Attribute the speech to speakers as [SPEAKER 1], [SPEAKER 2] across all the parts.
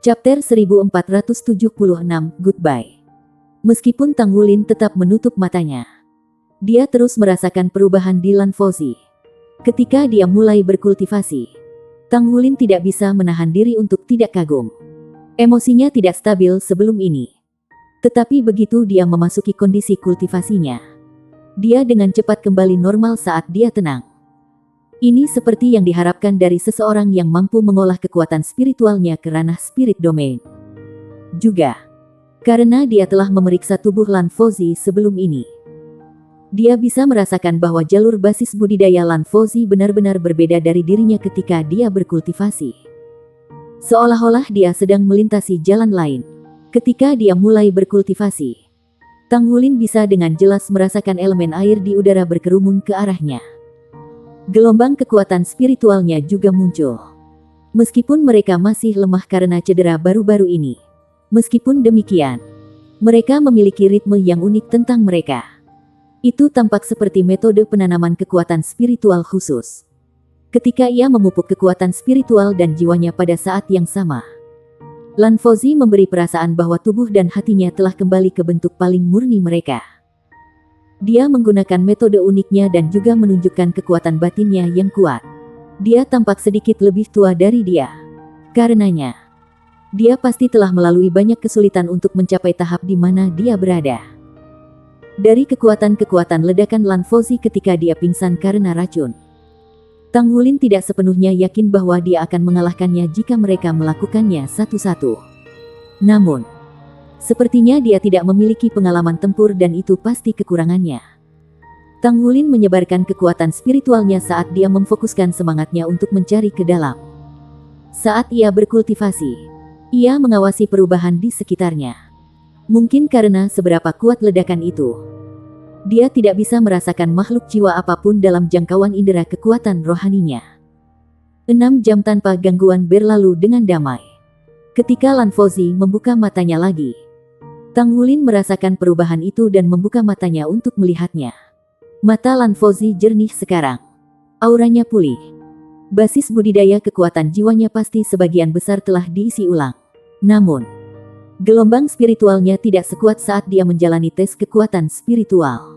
[SPEAKER 1] Chapter 1476, Goodbye. Meskipun Tang Wulin tetap menutup matanya, dia terus merasakan perubahan di Lan Fauzi. Ketika dia mulai berkultivasi, Tang Wulin tidak bisa menahan diri untuk tidak kagum. Emosinya tidak stabil sebelum ini. Tetapi begitu dia memasuki kondisi kultivasinya, dia dengan cepat kembali normal saat dia tenang. Ini seperti yang diharapkan dari seseorang yang mampu mengolah kekuatan spiritualnya ke ranah spirit domain. Juga, karena dia telah memeriksa tubuh Lan Fauzi sebelum ini, dia bisa merasakan bahwa jalur basis budidaya Lan Fauzi benar-benar berbeda dari dirinya ketika dia berkultivasi. Seolah-olah dia sedang melintasi jalan lain. Ketika dia mulai berkultivasi, Tang Wulin bisa dengan jelas merasakan elemen air di udara berkerumun ke arahnya. Gelombang kekuatan spiritualnya juga muncul. Meskipun mereka masih lemah karena cedera baru-baru ini. Meskipun demikian, mereka memiliki ritme yang unik tentang mereka. Itu tampak seperti metode penanaman kekuatan spiritual khusus. Ketika ia memupuk kekuatan spiritual dan jiwanya pada saat yang sama, Lan Fauzi memberi perasaan bahwa tubuh dan hatinya telah kembali ke bentuk paling murni mereka. Dia menggunakan metode uniknya dan juga menunjukkan kekuatan batinnya yang kuat. Dia tampak sedikit lebih tua dari dia. Karenanya, dia pasti telah melalui banyak kesulitan untuk mencapai tahap di mana dia berada. Dari kekuatan-kekuatan ledakan Lan Fauzi ketika dia pingsan karena racun, Tang Wulin tidak sepenuhnya yakin bahwa dia akan mengalahkannya jika mereka melakukannya satu-satu. Namun, sepertinya dia tidak memiliki pengalaman tempur dan itu pasti kekurangannya. Tang Wulin menyebarkan kekuatan spiritualnya saat dia memfokuskan semangatnya untuk mencari ke dalam. Saat ia berkultivasi, ia mengawasi perubahan di sekitarnya. Mungkin karena seberapa kuat ledakan itu, dia tidak bisa merasakan makhluk jiwa apapun dalam jangkauan indera kekuatan rohaninya. 6 jam tanpa gangguan berlalu dengan damai. Ketika Lan Fauzi membuka matanya lagi, Tang Wulin merasakan perubahan itu dan membuka matanya untuk melihatnya. Mata Lan Fauzi jernih sekarang. Auranya pulih. Basis budidaya kekuatan jiwanya pasti sebagian besar telah diisi ulang. Namun, gelombang spiritualnya tidak sekuat saat dia menjalani tes kekuatan spiritual.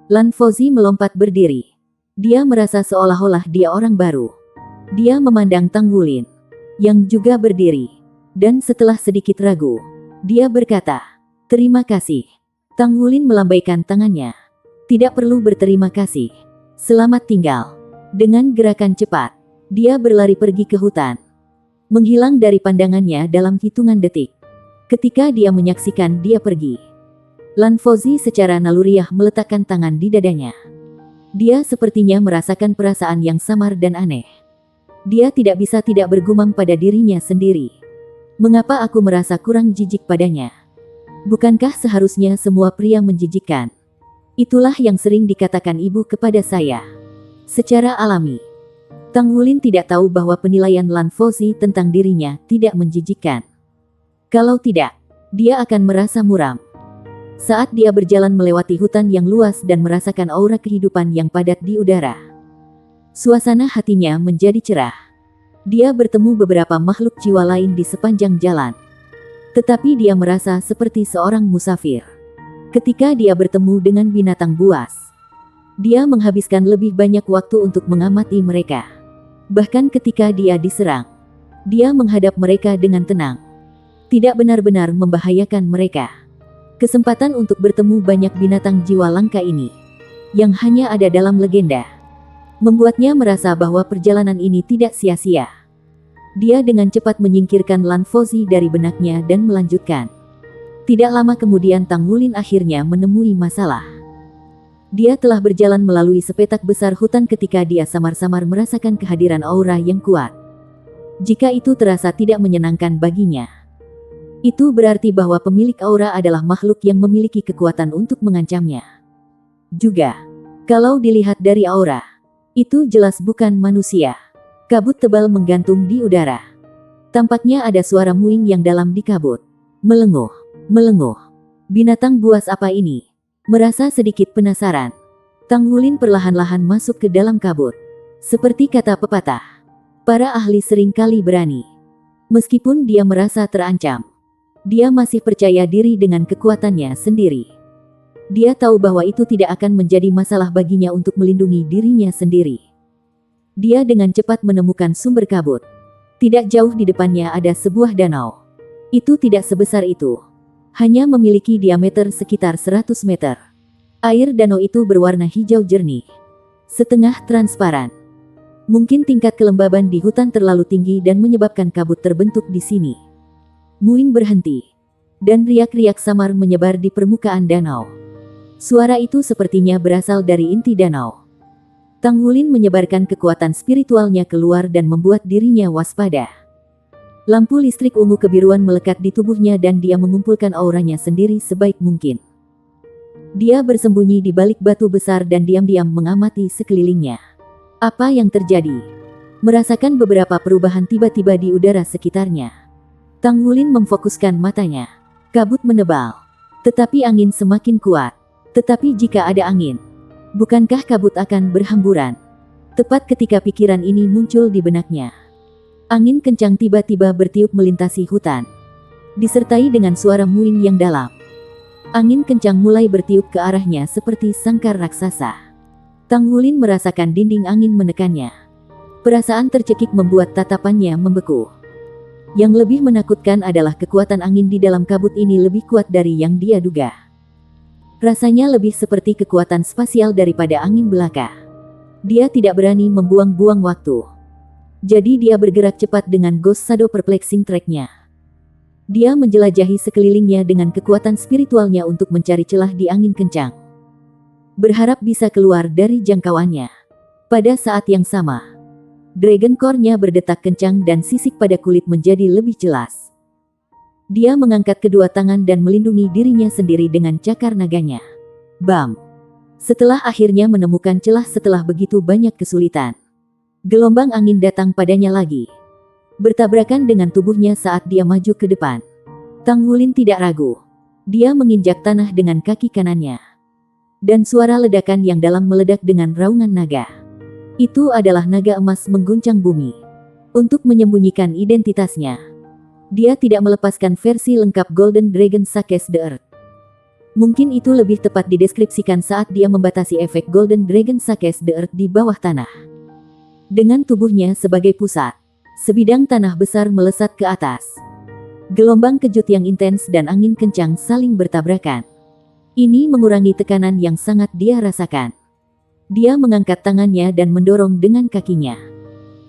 [SPEAKER 1] Lan Fauzi melompat berdiri. Dia merasa seolah-olah dia orang baru. Dia memandang Tang Wulin, yang juga berdiri. Dan setelah sedikit ragu, dia berkata, "Terima kasih." Tang Wulin melambaikan tangannya. "Tidak perlu berterima kasih. Selamat tinggal." Dengan gerakan cepat, dia berlari pergi ke hutan, menghilang dari pandangannya dalam hitungan detik. Ketika dia menyaksikan dia pergi, Lan Fauzi secara naluriah meletakkan tangan di dadanya. Dia sepertinya merasakan perasaan yang samar dan aneh. Dia tidak bisa tidak bergumam pada dirinya sendiri. Mengapa aku merasa kurang jijik padanya? Bukankah seharusnya semua pria menjijikkan? Itulah yang sering dikatakan ibu kepada saya. Secara alami, Tang Wulin tidak tahu bahwa penilaian Lan Fauzi tentang dirinya tidak menjijikkan. Kalau tidak, dia akan merasa muram. Saat dia berjalan melewati hutan yang luas dan merasakan aura kehidupan yang padat di udara, suasana hatinya menjadi cerah. Dia bertemu beberapa makhluk jiwa lain di sepanjang jalan. Tetapi dia merasa seperti seorang musafir. Ketika dia bertemu dengan binatang buas, dia menghabiskan lebih banyak waktu untuk mengamati mereka. Bahkan ketika dia diserang, dia menghadap mereka dengan tenang. Tidak benar-benar membahayakan mereka. Kesempatan untuk bertemu banyak binatang jiwa langka ini, yang hanya ada dalam legenda, membuatnya merasa bahwa perjalanan ini tidak sia-sia. Dia dengan cepat menyingkirkan Lan Fauzi dari benaknya dan melanjutkan. Tidak lama kemudian Tang Wulin akhirnya menemui masalah. Dia telah berjalan melalui sepetak besar hutan ketika dia samar-samar merasakan kehadiran aura yang kuat. Jika itu terasa tidak menyenangkan baginya, itu berarti bahwa pemilik aura adalah makhluk yang memiliki kekuatan untuk mengancamnya. Juga, kalau dilihat dari aura, itu jelas bukan manusia. Kabut tebal menggantung di udara. Tampaknya ada suara muing yang dalam di kabut. Melenguh, melenguh. Binatang buas apa ini? Merasa sedikit penasaran, Tang Wulin perlahan-lahan masuk ke dalam kabut. Seperti kata pepatah, para ahli seringkali berani, Meskipun dia merasa terancam, dia masih percaya diri dengan kekuatannya sendiri. Dia tahu bahwa itu tidak akan menjadi masalah baginya untuk melindungi dirinya sendiri. Dia dengan cepat menemukan sumber kabut. Tidak jauh di depannya ada sebuah danau. Itu tidak sebesar itu. Hanya memiliki diameter sekitar 100 meter. Air danau itu berwarna hijau jernih. Setengah transparan. Mungkin tingkat kelembaban di hutan terlalu tinggi dan menyebabkan kabut terbentuk di sini. Muing berhenti. Dan riak-riak samar menyebar di permukaan danau. Suara itu sepertinya berasal dari inti danau. Tang Wulin menyebarkan kekuatan spiritualnya keluar dan membuat dirinya waspada. Lampu listrik ungu kebiruan melekat di tubuhnya dan dia mengumpulkan auranya sendiri sebaik mungkin. Dia bersembunyi di balik batu besar dan diam-diam mengamati sekelilingnya. Apa yang terjadi? Merasakan beberapa perubahan tiba-tiba di udara sekitarnya. Tang Wulin memfokuskan matanya. Kabut menebal. Tetapi angin semakin kuat. Tetapi jika ada angin, bukankah kabut akan berhamburan? Tepat ketika pikiran ini muncul di benaknya. Angin kencang tiba-tiba bertiup melintasi hutan. Disertai dengan suara muing yang dalam. Angin kencang mulai bertiup ke arahnya seperti sangkar raksasa. Tang Wulin merasakan dinding angin menekannya. Perasaan tercekik membuat tatapannya membeku. Yang lebih menakutkan adalah kekuatan angin di dalam kabut ini lebih kuat dari yang dia duga. Rasanya lebih seperti kekuatan spasial daripada angin belaka. Dia tidak berani membuang-buang waktu. Jadi dia bergerak cepat dengan Ghost Shadow Perplexing Track-nya. Dia menjelajahi sekelilingnya dengan kekuatan spiritualnya untuk mencari celah di angin kencang. Berharap bisa keluar dari jangkauannya. Pada saat yang sama, Dragon Core-nya berdetak kencang dan sisik pada kulit menjadi lebih jelas. Dia mengangkat kedua tangan dan melindungi dirinya sendiri dengan cakar naganya. Bam! Setelah akhirnya menemukan celah setelah begitu banyak kesulitan, gelombang angin datang padanya lagi. Bertabrakan dengan tubuhnya saat dia maju ke depan. Tang Wulin tidak ragu. Dia menginjak tanah dengan kaki kanannya. Dan suara ledakan yang dalam meledak dengan raungan naga. Itu adalah naga emas mengguncang bumi. Untuk menyembunyikan identitasnya, dia tidak melepaskan versi lengkap Golden Dragon Shakes the Earth. Mungkin itu lebih tepat dideskripsikan saat dia membatasi efek Golden Dragon Shakes the Earth di bawah tanah. Dengan tubuhnya sebagai pusat, sebidang tanah besar melesat ke atas. Gelombang kejut yang intens dan angin kencang saling bertabrakan. Ini mengurangi tekanan yang sangat dia rasakan. Dia mengangkat tangannya dan mendorong dengan kakinya.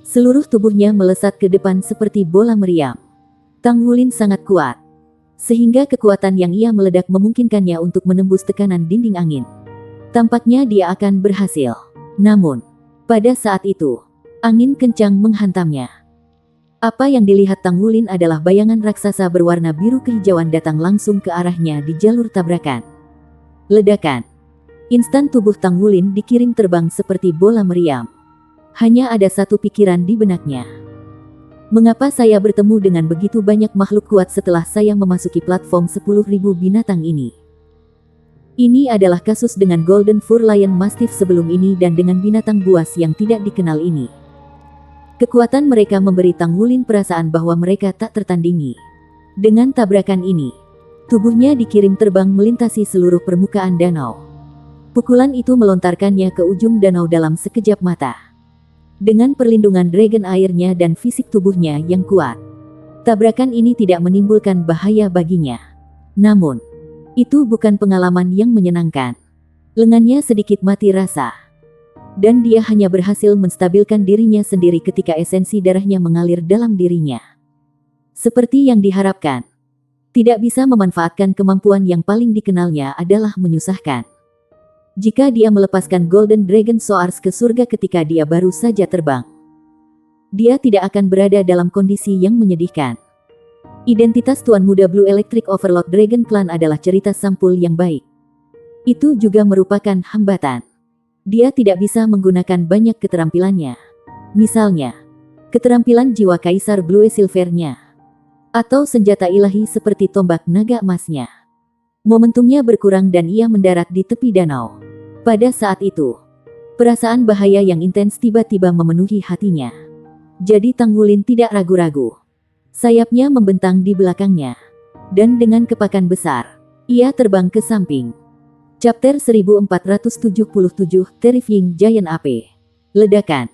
[SPEAKER 1] Seluruh tubuhnya melesat ke depan seperti bola meriam. Tang Wulin sangat kuat, sehingga kekuatan yang ia meledak memungkinkannya untuk menembus tekanan dinding angin. Tampaknya dia akan berhasil. Namun, pada saat itu, angin kencang menghantamnya. Apa yang dilihat Tang Wulin adalah bayangan raksasa berwarna biru kehijauan datang langsung ke arahnya di jalur tabrakan. Ledakan. Instan tubuh Tang Wulin dikirim terbang seperti bola meriam. Hanya ada satu pikiran di benaknya. Mengapa saya bertemu dengan begitu banyak makhluk kuat setelah saya memasuki platform 10.000 binatang ini? Ini adalah kasus dengan Golden Fur Lion Mastiff sebelum ini dan dengan binatang buas yang tidak dikenal ini. Kekuatan mereka memberi Tang Wulin perasaan bahwa mereka tak tertandingi. Dengan tabrakan ini, tubuhnya dikirim terbang melintasi seluruh permukaan danau. Pukulan itu melontarkannya ke ujung danau dalam sekejap mata. Dengan perlindungan dragon airnya dan fisik tubuhnya yang kuat, tabrakan ini tidak menimbulkan bahaya baginya. Namun, itu bukan pengalaman yang menyenangkan. Lengannya sedikit mati rasa. Dan dia hanya berhasil menstabilkan dirinya sendiri ketika esensi darahnya mengalir dalam dirinya. Seperti yang diharapkan, tidak bisa memanfaatkan kemampuan yang paling dikenalnya adalah menyusahkan. Jika dia melepaskan Golden Dragon Soars ke surga ketika dia baru saja terbang, dia tidak akan berada dalam kondisi yang menyedihkan. Identitas Tuan Muda Blue Electric Overlord Dragon Clan adalah cerita sampul yang baik. Itu juga merupakan hambatan. Dia tidak bisa menggunakan banyak keterampilannya. Misalnya, keterampilan jiwa Kaisar Blue Silver-nya, atau senjata ilahi seperti tombak naga emasnya. Momentumnya berkurang dan ia mendarat di tepi danau. Pada saat itu, perasaan bahaya yang intens tiba-tiba memenuhi hatinya. Jadi Tang Wulin tidak ragu-ragu. Sayapnya membentang di belakangnya. Dan dengan kepakan besar, ia terbang ke samping. Chapter 1477, Terrifying Giant Ape. Ledakan.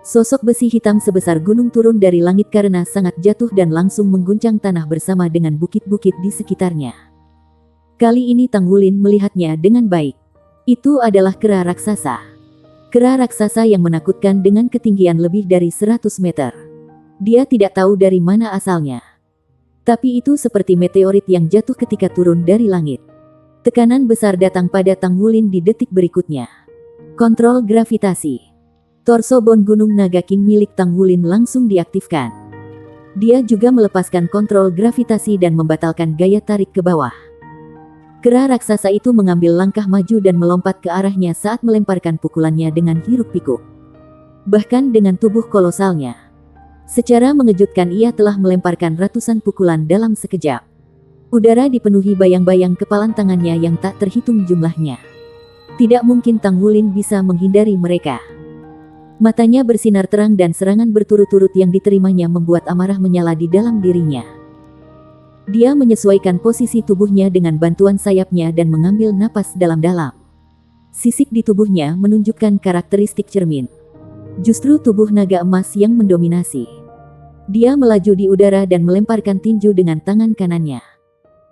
[SPEAKER 1] Sosok besi hitam sebesar gunung turun dari langit karena sangat jatuh dan langsung mengguncang tanah bersama dengan bukit-bukit di sekitarnya. Kali ini Tang Wulin melihatnya dengan baik. Itu adalah kera raksasa. Kera raksasa yang menakutkan dengan ketinggian lebih dari 100 meter. Dia tidak tahu dari mana asalnya. Tapi itu seperti meteorit yang jatuh ketika turun dari langit. Tekanan besar datang pada Tang Wulin di detik berikutnya. Kontrol gravitasi. Torso Bone Gunung Naga King milik Tang Wulin langsung diaktifkan. Dia juga melepaskan kontrol gravitasi dan membatalkan gaya tarik ke bawah. Kera raksasa itu mengambil langkah maju dan melompat ke arahnya saat melemparkan pukulannya dengan hiruk-pikuk. Bahkan dengan tubuh kolosalnya. Secara mengejutkan ia telah melemparkan ratusan pukulan dalam sekejap. Udara dipenuhi bayang-bayang kepalan tangannya yang tak terhitung jumlahnya. Tidak mungkin Tang Wulin bisa menghindari mereka. Matanya bersinar terang dan serangan berturut-turut yang diterimanya membuat amarah menyala di dalam dirinya. Dia menyesuaikan posisi tubuhnya dengan bantuan sayapnya dan mengambil napas dalam-dalam. Sisik di tubuhnya menunjukkan karakteristik cermin. Justru tubuh naga emas yang mendominasi. Dia melaju di udara dan melemparkan tinju dengan tangan kanannya.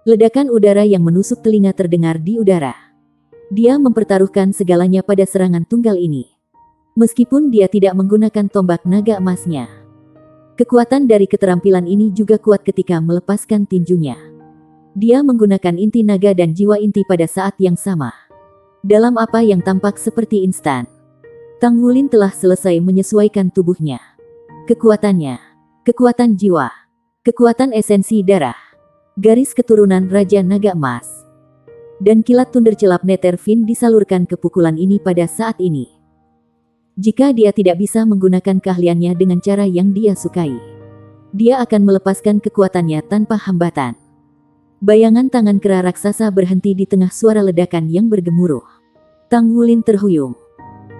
[SPEAKER 1] Ledakan udara yang menusuk telinga terdengar di udara. Dia mempertaruhkan segalanya pada serangan tunggal ini. Meskipun dia tidak menggunakan tombak naga emasnya. Kekuatan dari keterampilan ini juga kuat ketika melepaskan tinjunya. Dia menggunakan inti naga dan jiwa inti pada saat yang sama. Dalam apa yang tampak seperti instan. Tang Wulin telah selesai menyesuaikan tubuhnya. Kekuatannya. Kekuatan jiwa. Kekuatan esensi darah. Garis keturunan Raja Naga Emas. Dan kilat Thundercelap Netherfin disalurkan ke pukulan ini pada saat ini. Jika dia tidak bisa menggunakan keahliannya dengan cara yang dia sukai, dia akan melepaskan kekuatannya tanpa hambatan. Bayangan tangan kera raksasa berhenti di tengah suara ledakan yang bergemuruh. Tang Wulin terhuyung.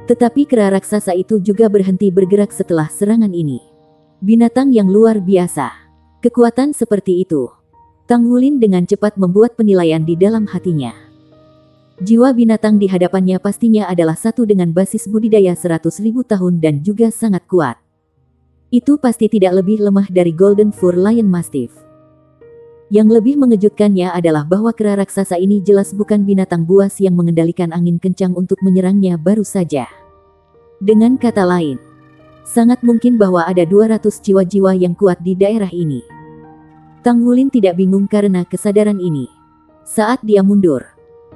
[SPEAKER 1] Tetapi kera raksasa itu juga berhenti bergerak setelah serangan ini. Binatang yang luar biasa. Kekuatan seperti itu. Tang Wulin dengan cepat membuat penilaian di dalam hatinya. Jiwa binatang di hadapannya pastinya adalah satu dengan basis budidaya 100.000 tahun dan juga sangat kuat. Itu pasti tidak lebih lemah dari Golden Fur Lion Mastiff. Yang lebih mengejutkannya adalah bahwa kera raksasa ini jelas bukan binatang buas yang mengendalikan angin kencang untuk menyerangnya baru saja. Dengan kata lain, sangat mungkin bahwa ada 200 jiwa-jiwa yang kuat di daerah ini. Tang Wulin tidak bingung karena kesadaran ini. Saat dia mundur,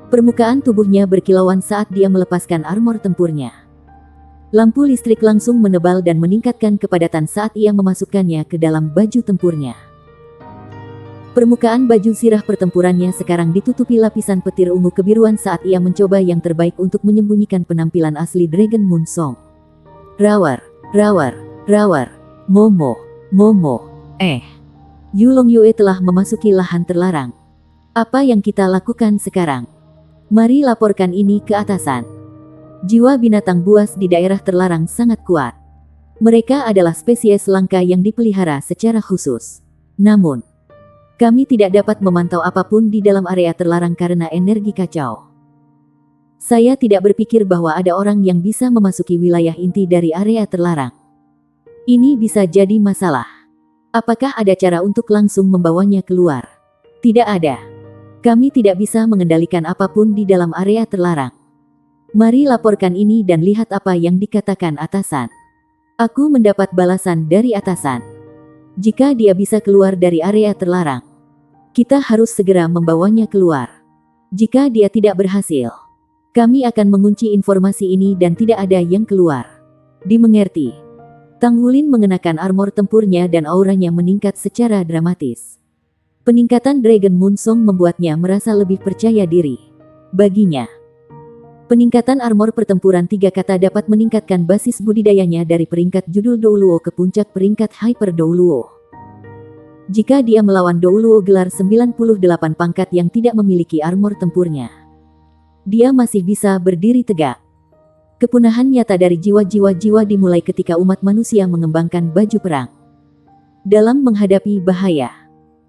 [SPEAKER 1] permukaan tubuhnya berkilauan saat dia melepaskan armor tempurnya. Lampu listrik langsung menebal dan meningkatkan kepadatan saat ia memasukkannya ke dalam baju tempurnya. Permukaan baju sirah pertempurannya sekarang ditutupi lapisan petir ungu kebiruan saat ia mencoba yang terbaik untuk menyembunyikan penampilan asli Dragon Moon Song. Rawar. Momo. Yulong Yue telah memasuki lahan terlarang. Apa yang kita lakukan sekarang? Mari laporkan ini ke atasan. Jiwa binatang buas di daerah terlarang sangat kuat. Mereka adalah spesies langka yang dipelihara secara khusus. Namun, kami tidak dapat memantau apapun di dalam area terlarang karena energi kacau. Saya tidak berpikir bahwa ada orang yang bisa memasuki wilayah inti dari area terlarang. Ini bisa jadi masalah. Apakah ada cara untuk langsung membawanya keluar? Tidak ada. Kami tidak bisa mengendalikan apapun di dalam area terlarang. Mari laporkan ini dan lihat apa yang dikatakan atasan. Aku mendapat balasan dari atasan. Jika dia bisa keluar dari area terlarang, kita harus segera membawanya keluar. Jika dia tidak berhasil, kami akan mengunci informasi ini dan tidak ada yang keluar. Dimengerti. Tang Wulin mengenakan armor tempurnya dan auranya meningkat secara dramatis. Peningkatan Dragon Moon Song membuatnya merasa lebih percaya diri. Baginya, peningkatan armor pertempuran 3 kata dapat meningkatkan basis budidayanya dari peringkat judul Douluo ke puncak peringkat Hyper Douluo. Jika dia melawan Douluo gelar 98 pangkat yang tidak memiliki armor tempurnya, dia masih bisa berdiri tegak. Kepunahan nyata dari jiwa-jiwa dimulai ketika umat manusia mengembangkan baju perang. Dalam menghadapi bahaya,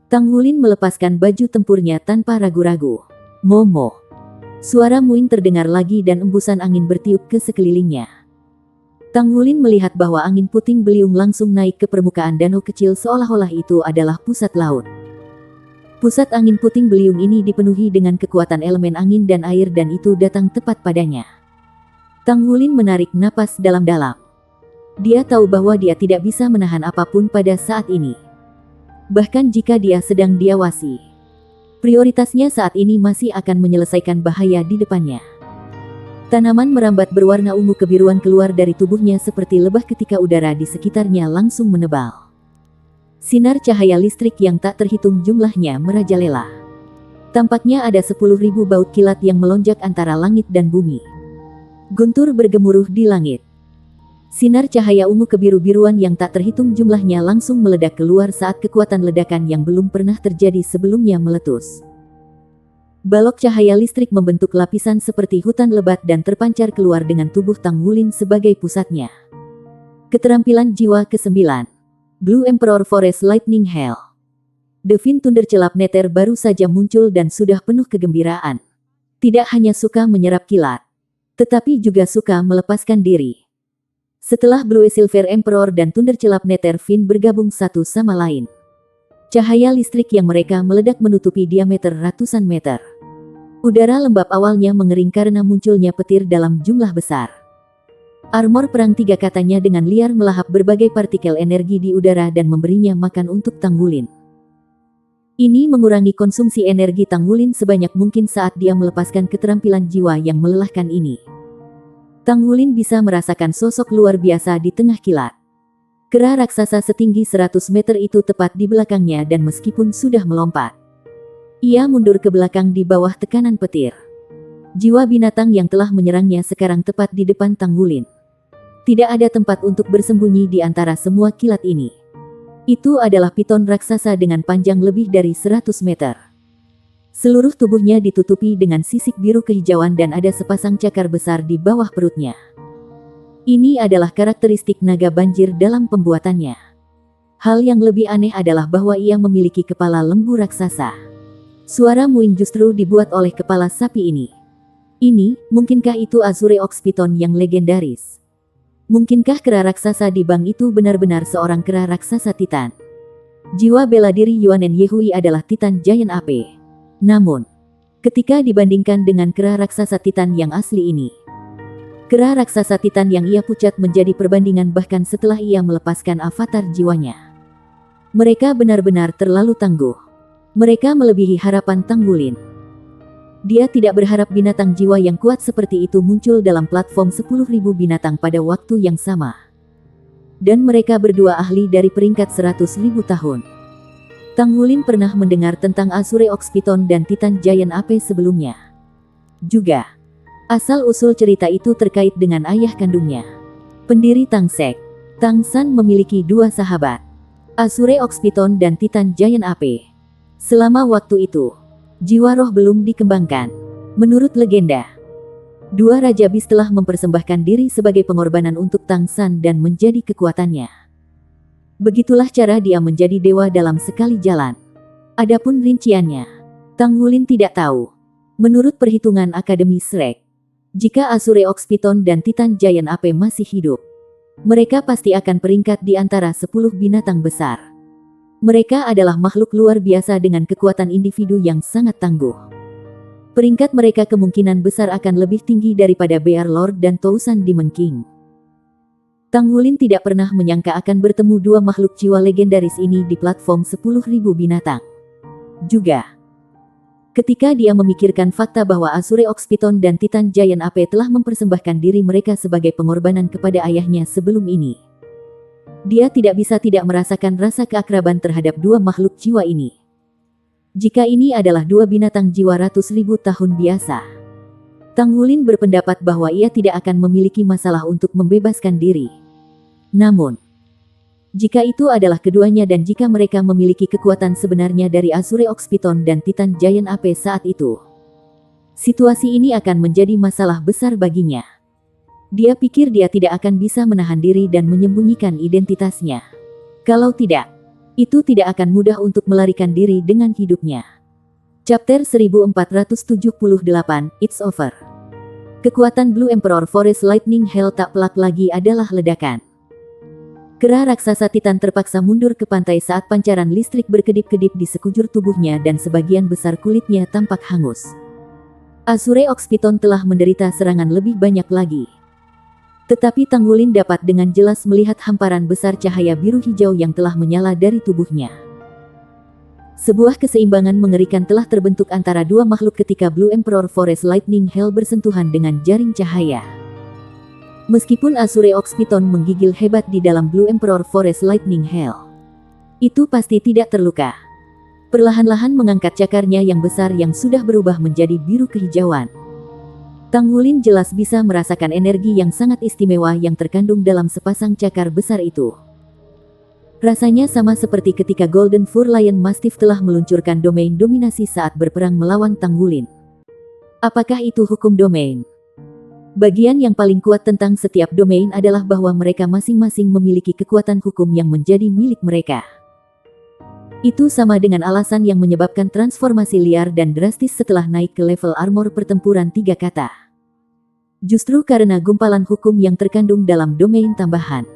[SPEAKER 1] Tang Wulin melepaskan baju tempurnya tanpa ragu-ragu. Momo. Suara Muing terdengar lagi dan embusan angin bertiup ke sekelilingnya. Tang Wulin melihat bahwa angin puting beliung langsung naik ke permukaan danau kecil seolah-olah itu adalah pusat laut. Pusat angin puting beliung ini dipenuhi dengan kekuatan elemen angin dan air dan itu datang tepat padanya. Tang Wulin menarik napas dalam-dalam. Dia tahu bahwa dia tidak bisa menahan apapun pada saat ini. Bahkan jika dia sedang diawasi, prioritasnya saat ini masih akan menyelesaikan bahaya di depannya. Tanaman merambat berwarna ungu kebiruan keluar dari tubuhnya seperti lebah ketika udara di sekitarnya langsung menebal. Sinar cahaya listrik yang tak terhitung jumlahnya merajalela. Tampaknya ada 10.000 baut kilat yang melonjak antara langit dan bumi. Guntur bergemuruh di langit. Sinar cahaya ungu kebiru-biruan yang tak terhitung jumlahnya langsung meledak keluar saat kekuatan ledakan yang belum pernah terjadi sebelumnya meletus. Balok cahaya listrik membentuk lapisan seperti hutan lebat dan terpancar keluar dengan tubuh Tang Wulin sebagai pusatnya. Keterampilan jiwa ke-9. Blue Emperor Forest Lightning Hell. Devin Thundercelap Nether baru saja muncul dan sudah penuh kegembiraan. Tidak hanya suka menyerap kilat, tetapi juga suka melepaskan diri. Setelah Blue Silver Emperor dan Thundercelap Nether Fin bergabung satu sama lain, cahaya listrik yang mereka meledak menutupi diameter ratusan meter. Udara lembab awalnya mengering karena munculnya petir dalam jumlah besar. Armor perang 3 katanya dengan liar melahap berbagai partikel energi di udara dan memberinya makan untuk Tang Wulin. Ini mengurangi konsumsi energi Tang Wulin sebanyak mungkin saat dia melepaskan keterampilan jiwa yang melelahkan ini. Tang Wulin bisa merasakan sosok luar biasa di tengah kilat. Kera raksasa setinggi 100 meter itu tepat di belakangnya dan meskipun sudah melompat, ia mundur ke belakang di bawah tekanan petir. Jiwa binatang yang telah menyerangnya sekarang tepat di depan Tang Wulin. Tidak ada tempat untuk bersembunyi di antara semua kilat ini. Itu adalah piton raksasa dengan panjang lebih dari 100 meter. Seluruh tubuhnya ditutupi dengan sisik biru kehijauan dan ada sepasang cakar besar di bawah perutnya. Ini adalah karakteristik naga banjir dalam pembuatannya. Hal yang lebih aneh adalah bahwa ia memiliki kepala lembu raksasa. Suara Muing justru dibuat oleh kepala sapi ini. Mungkinkah itu Azure Ox Python yang legendaris? Mungkinkah kera raksasa di bank itu benar-benar seorang kera raksasa Titan? Jiwa bela diri Yuanen Yehui adalah Titan Giant AP. Namun, ketika dibandingkan dengan kera raksasa Titan yang asli ini, kera raksasa Titan yang ia pucat menjadi perbandingan bahkan setelah ia melepaskan avatar jiwanya. Mereka benar-benar terlalu tangguh. Mereka melebihi harapan Tang Wulin. Dia tidak berharap binatang jiwa yang kuat seperti itu muncul dalam platform 10.000 binatang pada waktu yang sama. Dan mereka berdua ahli dari peringkat 100.000 tahun. Tang Wulin pernah mendengar tentang Azure Ox Python dan Titan Giant AP sebelumnya. Juga, asal-usul cerita itu terkait dengan ayah kandungnya, pendiri Tang Sek. Tang San memiliki 2 sahabat, Azure Ox Python dan Titan Giant AP. Selama waktu itu, jiwa roh belum dikembangkan. Menurut legenda, 2 Raja Bis telah mempersembahkan diri sebagai pengorbanan untuk Tang San dan menjadi kekuatannya. Begitulah cara dia menjadi dewa dalam sekali jalan. Adapun rinciannya, Tang Wulin tidak tahu. Menurut perhitungan Akademi Shrek, jika Azure Ox Python dan Titan Giant AP masih hidup, mereka pasti akan peringkat di antara 10 binatang besar. Mereka adalah makhluk luar biasa dengan kekuatan individu yang sangat tangguh. Peringkat mereka kemungkinan besar akan lebih tinggi daripada Bear Lord dan Tousan Demon King. Tang Wulin tidak pernah menyangka akan bertemu 2 makhluk jiwa legendaris ini di platform 10.000 binatang. Juga, ketika dia memikirkan fakta bahwa Azure Ox Python dan Titan Giant AP telah mempersembahkan diri mereka sebagai pengorbanan kepada ayahnya sebelum ini, dia tidak bisa tidak merasakan rasa keakraban terhadap 2 makhluk jiwa ini. Jika ini adalah 2 binatang jiwa ratus ribu tahun biasa, Tang Wulin berpendapat bahwa ia tidak akan memiliki masalah untuk membebaskan diri. Namun, jika itu adalah keduanya dan jika mereka memiliki kekuatan sebenarnya dari Azure Ox Python dan Titan Giant AP saat itu, situasi ini akan menjadi masalah besar baginya. Dia pikir dia tidak akan bisa menahan diri dan menyembunyikan identitasnya. Kalau tidak, Itu tidak akan mudah untuk melarikan diri dengan hidupnya. Chapter 1478, It's Over. Kekuatan Blue Emperor Forest Lightning Hell tak pelak lagi adalah ledakan. Kera raksasa Titan terpaksa mundur ke pantai saat pancaran listrik berkedip-kedip di sekujur tubuhnya dan sebagian besar kulitnya tampak hangus. Azure Ox Python telah menderita serangan lebih banyak lagi. Tetapi Tanggulin dapat dengan jelas melihat hamparan besar cahaya biru hijau yang telah menyala dari tubuhnya. Sebuah keseimbangan mengerikan telah terbentuk antara dua makhluk ketika Blue Emperor Forest Lightning Hell bersentuhan dengan jaring cahaya. Meskipun Azure Ox Python menggigil hebat di dalam Blue Emperor Forest Lightning Hell, itu pasti tidak terluka. Perlahan-lahan mengangkat cakarnya yang besar yang sudah berubah menjadi biru kehijauan. Tanggulin jelas bisa merasakan energi yang sangat istimewa yang terkandung dalam sepasang cakar besar itu. Rasanya sama seperti ketika Golden Fur Lion Mastiff telah meluncurkan domain dominasi saat berperang melawan Tanggulin. Apakah itu hukum domain? Bagian yang paling kuat tentang setiap domain adalah bahwa mereka masing-masing memiliki kekuatan hukum yang menjadi milik mereka. Itu sama dengan alasan yang menyebabkan transformasi liar dan drastis setelah naik ke level armor pertempuran 3 kata. Justru karena gumpalan hukum yang terkandung dalam domain tambahan.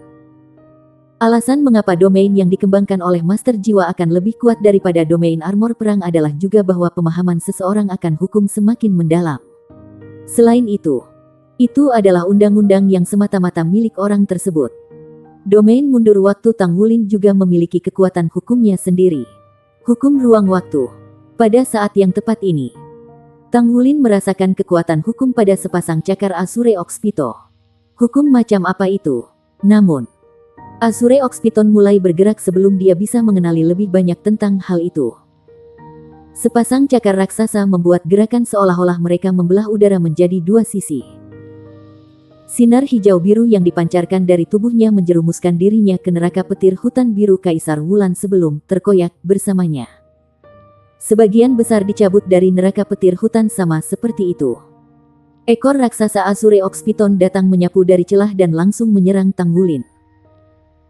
[SPEAKER 1] Alasan mengapa domain yang dikembangkan oleh Master Jiwa akan lebih kuat daripada domain armor perang adalah juga bahwa pemahaman seseorang akan hukum semakin mendalam. Selain itu adalah undang-undang yang semata-mata milik orang tersebut. Domain mundur waktu Tanggulin juga memiliki kekuatan hukumnya sendiri. Hukum ruang waktu. Pada saat yang tepat ini, Tanggulin merasakan kekuatan hukum pada sepasang cakar Azure Ox Python. Hukum macam apa itu? Namun, Azure Ox Python mulai bergerak sebelum dia bisa mengenali lebih banyak tentang hal itu. Sepasang cakar raksasa membuat gerakan seolah-olah mereka membelah udara menjadi dua sisi. Sinar hijau biru yang dipancarkan dari tubuhnya menjerumuskan dirinya ke neraka petir hutan biru Kaisar Wulan sebelum terkoyak bersamanya. Sebagian besar dicabut dari neraka petir hutan sama seperti itu. Ekor raksasa Azure Ox Python datang menyapu dari celah dan langsung menyerang Tanggulin.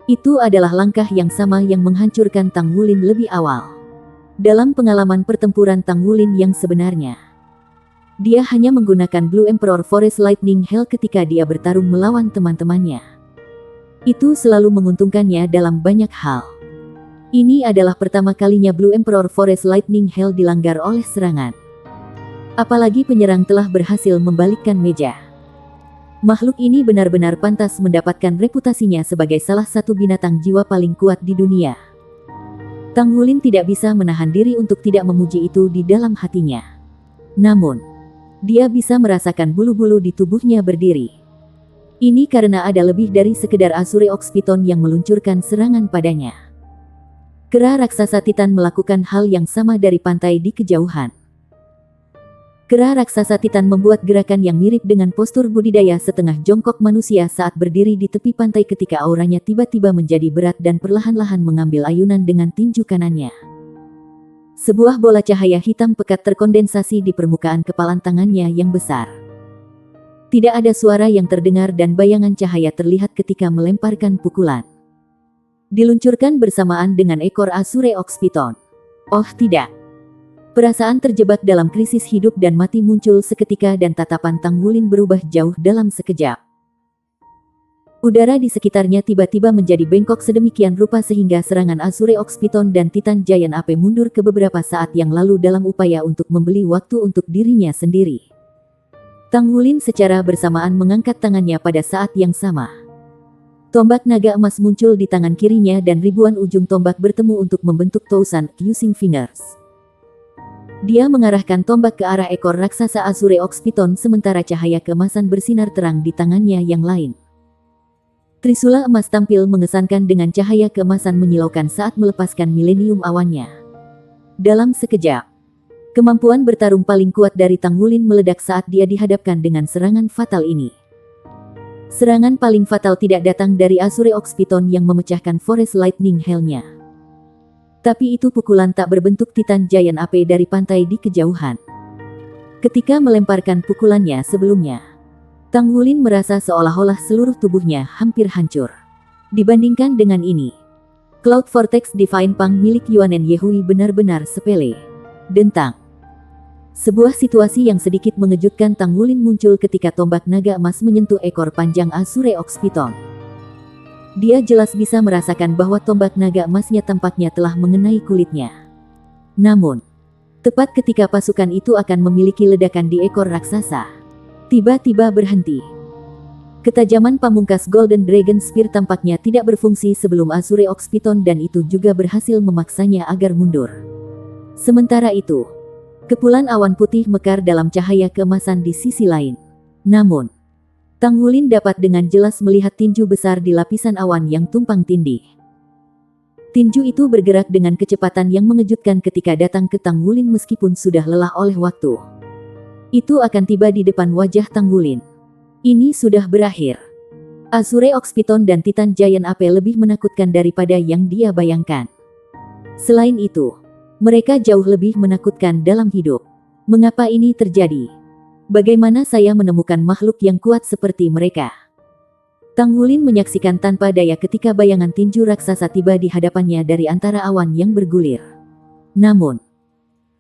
[SPEAKER 1] Itu adalah langkah yang sama yang menghancurkan Tanggulin lebih awal. Dalam pengalaman pertempuran Tanggulin yang sebenarnya, dia hanya menggunakan Blue Emperor Forest Lightning Hell ketika dia bertarung melawan teman-temannya. Itu selalu menguntungkannya dalam banyak hal. Ini adalah pertama kalinya Blue Emperor Forest Lightning Hell dilanggar oleh serangan. Apalagi penyerang telah berhasil membalikkan meja. Makhluk ini benar-benar pantas mendapatkan reputasinya sebagai salah satu binatang jiwa paling kuat di dunia. Tanggulin tidak bisa menahan diri untuk tidak memuji itu di dalam hatinya. Namun, dia bisa merasakan bulu-bulu di tubuhnya berdiri. Ini karena ada lebih dari sekedar Azure Ox Python yang meluncurkan serangan padanya. Kera raksasa Titan melakukan hal yang sama dari pantai di kejauhan. Kera raksasa Titan membuat gerakan yang mirip dengan postur budidaya setengah jongkok manusia saat berdiri di tepi pantai ketika auranya tiba-tiba menjadi berat dan perlahan-lahan mengambil ayunan dengan tinju kanannya. Sebuah bola cahaya hitam pekat terkondensasi di permukaan kepalan tangannya yang besar. Tidak ada suara yang terdengar dan bayangan cahaya terlihat ketika melemparkan pukulan. Diluncurkan bersamaan dengan ekor Azure Ox Python. Oh tidak. Perasaan terjebak dalam krisis hidup dan mati muncul seketika dan tatapan Tanggulin berubah jauh dalam sekejap. Udara di sekitarnya tiba-tiba menjadi bengkok sedemikian rupa sehingga serangan Azure Ox Python dan Titan Giant Ape mundur ke beberapa saat yang lalu dalam upaya untuk membeli waktu untuk dirinya sendiri. Tanggulin secara bersamaan mengangkat tangannya pada saat yang sama. Tombak naga emas muncul di tangan kirinya dan ribuan ujung tombak bertemu untuk membentuk Thousand Fusing Fingers. Dia mengarahkan tombak ke arah ekor raksasa Azure Ox Python sementara cahaya keemasan bersinar terang di tangannya yang lain. Trisula emas tampil mengesankan dengan cahaya keemasan menyilaukan saat melepaskan milenium awannya. Dalam sekejap, kemampuan bertarung paling kuat dari Tanggulin meledak saat dia dihadapkan dengan serangan fatal ini. Serangan paling fatal tidak datang dari Azure Ox Python yang memecahkan Forest Lightning Hell-nya. Tapi itu pukulan tak berbentuk Titan Giant Ape dari pantai di kejauhan. Ketika melemparkan pukulannya sebelumnya, Tanggulin merasa seolah-olah seluruh tubuhnya hampir hancur. Dibandingkan dengan ini, Cloud Vortex Divine Pang milik Yuanen Yehui benar-benar sepele. Dentang. Sebuah situasi yang sedikit mengejutkan Tang Wulin muncul ketika tombak naga emas menyentuh ekor panjang Azure Ox Python. Dia jelas bisa merasakan bahwa tombak naga emasnya tampaknya telah mengenai kulitnya. Namun, tepat ketika pasukan itu akan memiliki ledakan di ekor raksasa, tiba-tiba berhenti. Ketajaman pamungkas Golden Dragon Spear tampaknya tidak berfungsi sebelum Azure Ox Python dan itu juga berhasil memaksanya agar mundur. Sementara itu, kepulan awan putih mekar dalam cahaya keemasan di sisi lain. Namun, Tang Wulin dapat dengan jelas melihat tinju besar di lapisan awan yang tumpang tindih. Tinju itu bergerak dengan kecepatan yang mengejutkan ketika datang ke Tang Wulin meskipun sudah lelah oleh waktu. Itu akan tiba di depan wajah Tang Wulin. Ini sudah berakhir. Azure Ox Python dan Titan Giant Ape lebih menakutkan daripada yang dia bayangkan. Selain itu, mereka jauh lebih menakutkan dalam hidup. Mengapa ini terjadi? Bagaimana saya menemukan makhluk yang kuat seperti mereka? Tang Wulin menyaksikan tanpa daya ketika bayangan tinju raksasa tiba di hadapannya dari antara awan yang bergulir. Namun,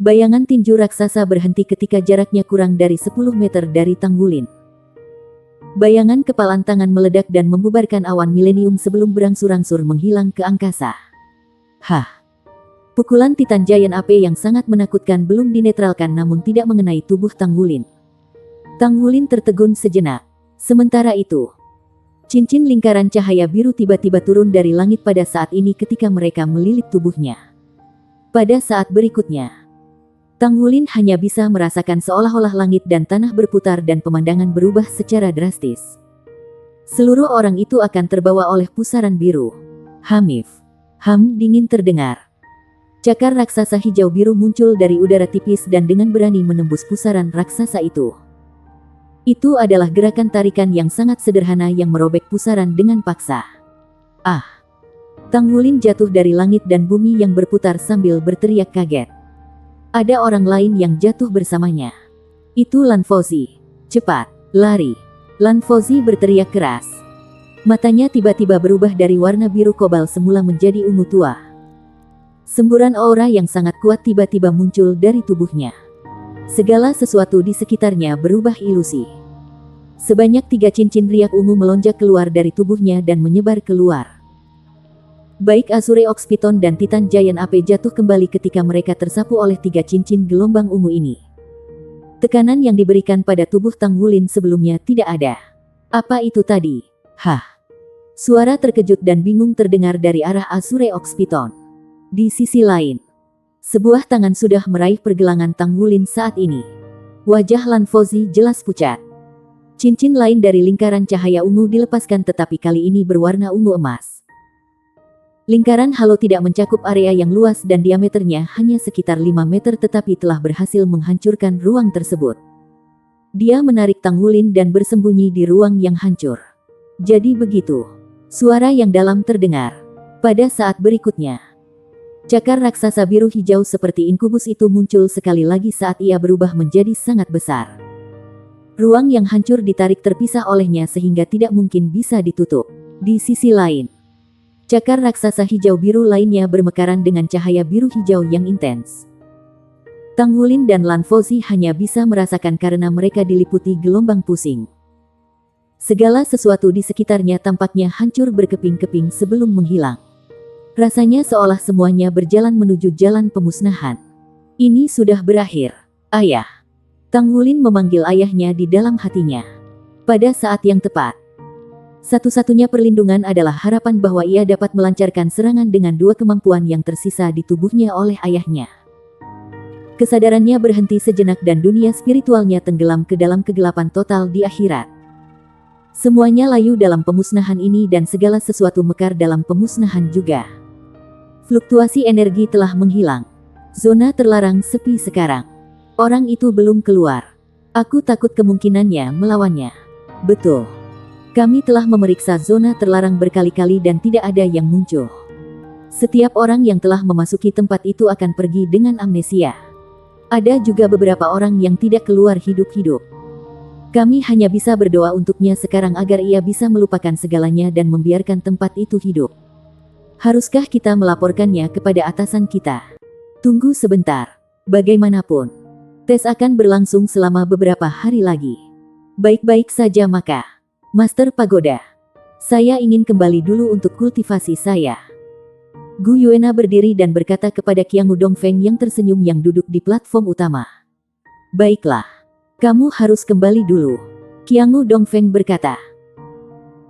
[SPEAKER 1] bayangan tinju raksasa berhenti ketika jaraknya kurang dari 10 meter dari Tang Wulin. Bayangan kepalan tangan meledak dan membubarkan awan milenium sebelum berangsur-angsur menghilang ke angkasa. Hah! Pukulan Titan Giant Ape yang sangat menakutkan belum dinetralkan namun tidak mengenai tubuh Tang Wulin. Tang Wulin tertegun sejenak. Sementara itu, cincin lingkaran cahaya biru tiba-tiba turun dari langit pada saat ini ketika mereka melilit tubuhnya. Pada saat berikutnya, Tang Wulin hanya bisa merasakan seolah-olah langit dan tanah berputar dan pemandangan berubah secara drastis. Seluruh orang itu akan terbawa oleh pusaran biru. Hamif. Dingin terdengar. Cakar raksasa hijau biru muncul dari udara tipis dan dengan berani menembus pusaran raksasa itu. Itu adalah gerakan tarikan yang sangat sederhana yang merobek pusaran dengan paksa. Ah! Tang Wulin jatuh dari langit dan bumi yang berputar sambil berteriak kaget. Ada orang lain yang jatuh bersamanya. Itu Lan Fauzi. Cepat, lari. Lan Fauzi berteriak keras. Matanya tiba-tiba berubah dari warna biru kobal semula menjadi ungu tua. Semburan aura yang sangat kuat tiba-tiba muncul dari tubuhnya. Segala sesuatu di sekitarnya berubah ilusi. Sebanyak 3 cincin riak ungu melonjak keluar dari tubuhnya dan menyebar keluar. Baik Azure Ox Python dan Titan Giant Ape jatuh kembali ketika mereka tersapu oleh 3 cincin gelombang ungu ini. Tekanan yang diberikan pada tubuh Tang Wulin sebelumnya tidak ada. Apa itu tadi? Hah! Suara terkejut dan bingung terdengar dari arah Azure Ox Python. Di sisi lain, sebuah tangan sudah meraih pergelangan Tang Wulin saat ini. Wajah Lan Fauzi jelas pucat. Cincin lain dari lingkaran cahaya ungu dilepaskan tetapi kali ini berwarna ungu emas. Lingkaran halo tidak mencakup area yang luas dan diameternya hanya sekitar 5 meter tetapi telah berhasil menghancurkan ruang tersebut. Dia menarik Tang Wulin dan bersembunyi di ruang yang hancur. Jadi begitu. Suara yang dalam terdengar. Pada saat berikutnya, cakar raksasa biru hijau seperti inkubus itu muncul sekali lagi saat ia berubah menjadi sangat besar. Ruang yang hancur ditarik terpisah olehnya sehingga tidak mungkin bisa ditutup. Di sisi lain, cakar raksasa hijau biru lainnya bermekaran dengan cahaya biru hijau yang intens. Tang Wulin dan Lan Fauzi hanya bisa merasakan karena mereka diliputi gelombang pusing. Segala sesuatu di sekitarnya tampaknya hancur berkeping-keping sebelum menghilang. Rasanya seolah semuanya berjalan menuju jalan pemusnahan. Ini sudah berakhir. Ayah. Tang Wulin memanggil ayahnya di dalam hatinya. Pada saat yang tepat, satu-satunya perlindungan adalah harapan bahwa ia dapat melancarkan serangan dengan 2 kemampuan yang tersisa di tubuhnya oleh ayahnya. Kesadarannya berhenti sejenak dan dunia spiritualnya tenggelam ke dalam kegelapan total di akhirat. Semuanya layu dalam pemusnahan ini dan segala sesuatu mekar dalam pemusnahan juga. Fluktuasi energi telah menghilang. Zona terlarang sepi sekarang. Orang itu belum keluar. Aku takut kemungkinannya melawannya. Betul. Kami telah memeriksa zona terlarang berkali-kali dan tidak ada yang muncul. Setiap orang yang telah memasuki tempat itu akan pergi dengan amnesia. Ada juga beberapa orang yang tidak keluar hidup-hidup. Kami hanya bisa berdoa untuknya sekarang agar ia bisa melupakan segalanya dan membiarkan tempat itu hidup. Haruskah kita melaporkannya kepada atasan kita? Tunggu sebentar. Bagaimanapun, tes akan berlangsung selama beberapa hari lagi. Baik-baik saja maka. Master Pagoda, saya ingin kembali dulu untuk kultivasi saya. Gu Yuena berdiri dan berkata kepada Qiangu Dongfeng yang tersenyum yang duduk di platform utama. Baiklah, kamu harus kembali dulu. Qiangu Dongfeng berkata.